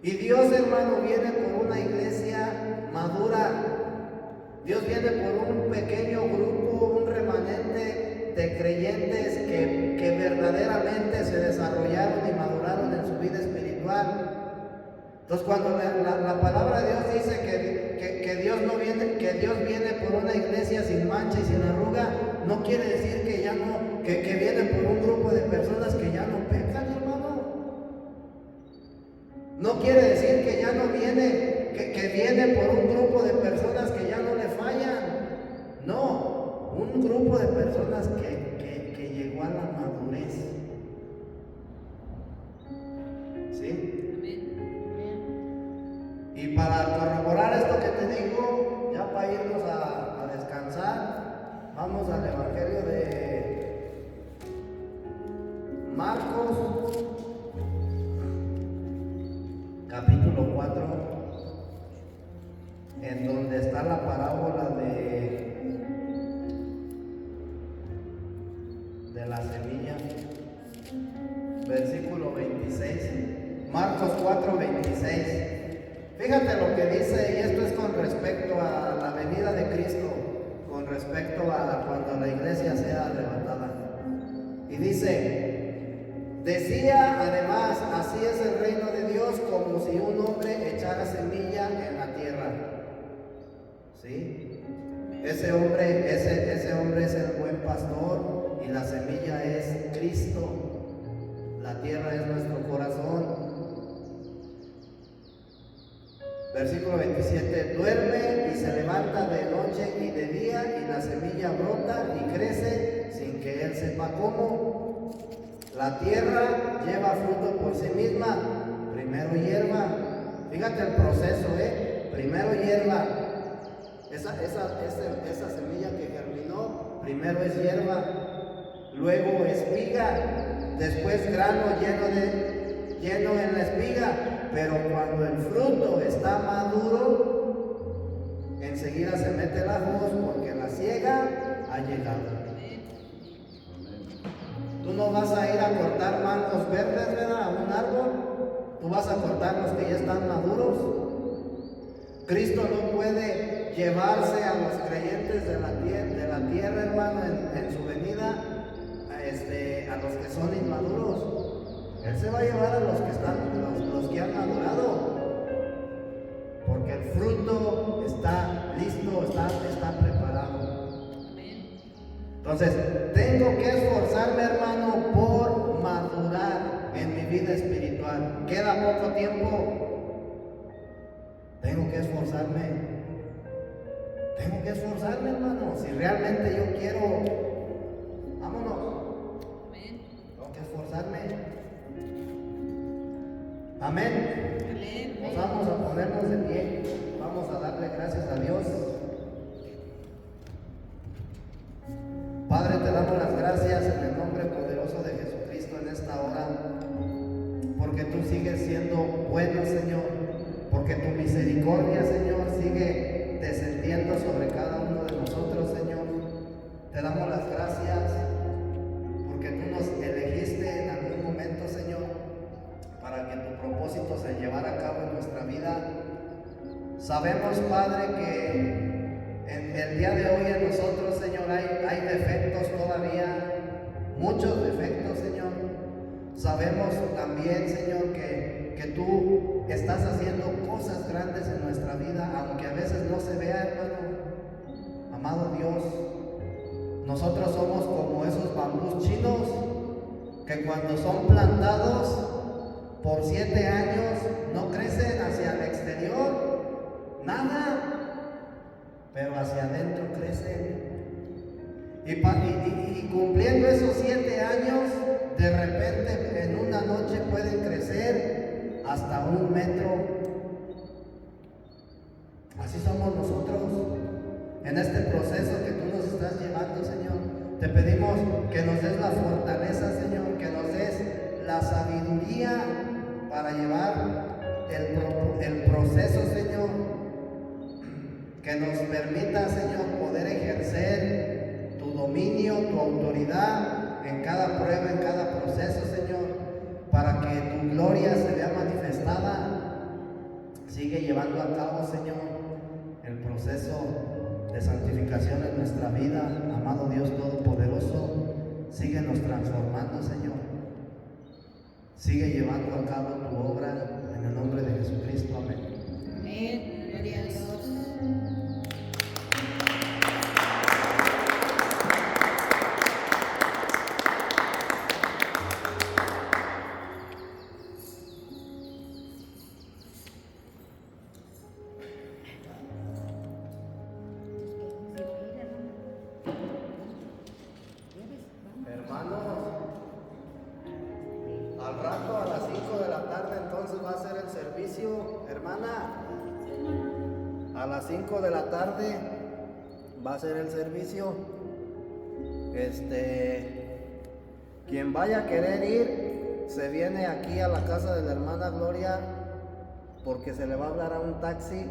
Y Dios, hermano, viene por una iglesia madura. Dios viene por un pequeño grupo, un remanente de creyentes que verdaderamente se desarrollaron y maduraron en su vida espiritual. Entonces, cuando la palabra de Dios dice que Dios viene por una iglesia sin mancha y sin arruga, no quiere decir que viene por un grupo de personas que ya no pecan, hermano. No quiere decir que ya no viene, que viene por un grupo de personas que ya no le fallan. No, un grupo de personas que llegó a la madurez. ¿Sí? Y para corroborar esto que te digo, ya para irnos a descansar, vamos al Evangelio de Marcos, capítulo 4, en donde está la parábola de la semilla, versículo 26, Marcos 4, 26. Fíjate lo que dice, y esto es con respecto a la venida de Cristo, con respecto a cuando la iglesia sea arrebatada. Y decía además, así es el reino de Dios, como si un hombre echara semilla en la tierra. ¿Sí? Ese hombre es el buen pastor, y la semilla es Cristo. La tierra es nuestro corazón. Versículo 27, duerme y se levanta de noche y de día, y la semilla brota y crece sin que él sepa cómo. La tierra lleva fruto por sí misma, primero hierba. Fíjate el proceso, primero hierba. Esa semilla que germinó, primero es hierba, luego espiga, después grano lleno en la espiga. Pero cuando el fruto está maduro, enseguida se mete la hoz, porque la siega ha llegado. Tú no vas a ir a cortar mangos verdes, ¿verdad?, a un árbol. Tú vas a cortar los que ya están maduros. Cristo no puede llevarse a los creyentes de la tierra, hermano, en su venida, a los que son inmaduros. Él se va a llevar a los que han madurado, porque el fruto está listo, está preparado. Entonces, tengo que esforzarme, hermano, por madurar en mi vida espiritual. Queda poco tiempo. Tengo que esforzarme, hermano. Si realmente yo quiero, vámonos. Tengo que esforzarme. Amén. Nos vamos a ponernos de pie. Vamos a darle gracias a Dios. Padre, te damos las gracias en el nombre poderoso de Jesucristo en esta hora, porque tú sigues siendo bueno, Señor, porque tu misericordia, Señor, sigue descendiendo sobre cada uno de nosotros, Señor. Te damos las gracias porque tú nos elegiste en algún momento, Señor, para que tu propósito se llevara a cabo en nuestra vida. Sabemos, Padre, que en el día de hoy en nosotros, Señor, hay defectos muchos defectos, Señor. Sabemos también, Señor, que tú estás haciendo cosas grandes en nuestra vida, aunque a veces no se vea, hermano. Amado Dios, nosotros somos como esos bambús chinos que cuando son plantados por 7 años no crecen hacia el exterior, nada, pero hacia adentro crecen. Y cumpliendo esos 7 años, de repente en una noche pueden crecer hasta 1 metro. Así somos nosotros en este proceso que tú nos estás llevando, Señor. Te pedimos que nos des la fortaleza, Señor, que nos des la sabiduría para llevar el proceso, Señor, que nos permita, Señor, poder ejercer tu dominio, tu autoridad en cada prueba, en cada proceso, Señor, para que tu gloria se vea manifestada. Sigue llevando a cabo, Señor, el proceso de santificación en nuestra vida, amado Dios Todopoderoso. Síguenos transformando, Señor. Sigue llevando a cabo tu obra en el nombre de Jesucristo. Amén. Amén. Gloria a Dios. Hermanos, al rato a las 5 de la tarde entonces va a ser el servicio, hermana. A las 5 de la tarde va a ser el servicio. Quien vaya a querer ir, se viene aquí a la casa de la hermana Gloria, porque se le va a hablar a un taxi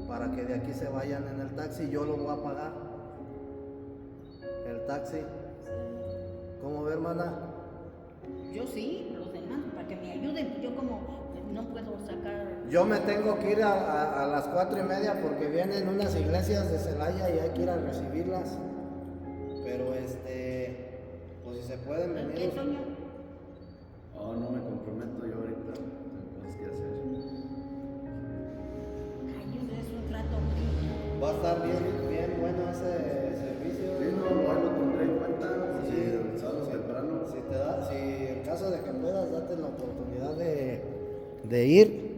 para que de aquí se vayan en el taxi. Yo lo voy a pagar, el taxi. ¿Cómo ve, hermana? Yo sí, los demás, para que me ayuden. Yo como no puedo sacar. Yo me tengo que ir a las 4:30 porque vienen unas iglesias de Celaya y hay que ir a recibirlas. Pero pues si se pueden venir. ¿Qué, Toño? Oh, no me comprometo yo ahorita. Tengo cosas que hacer. Ayúdenles un rato. Va a estar bien bueno ese servicio. Sí, no, ahí lo tendré en cuenta. Sí. Si salgo temprano. Si en caso de que puedas, date la oportunidad de ir.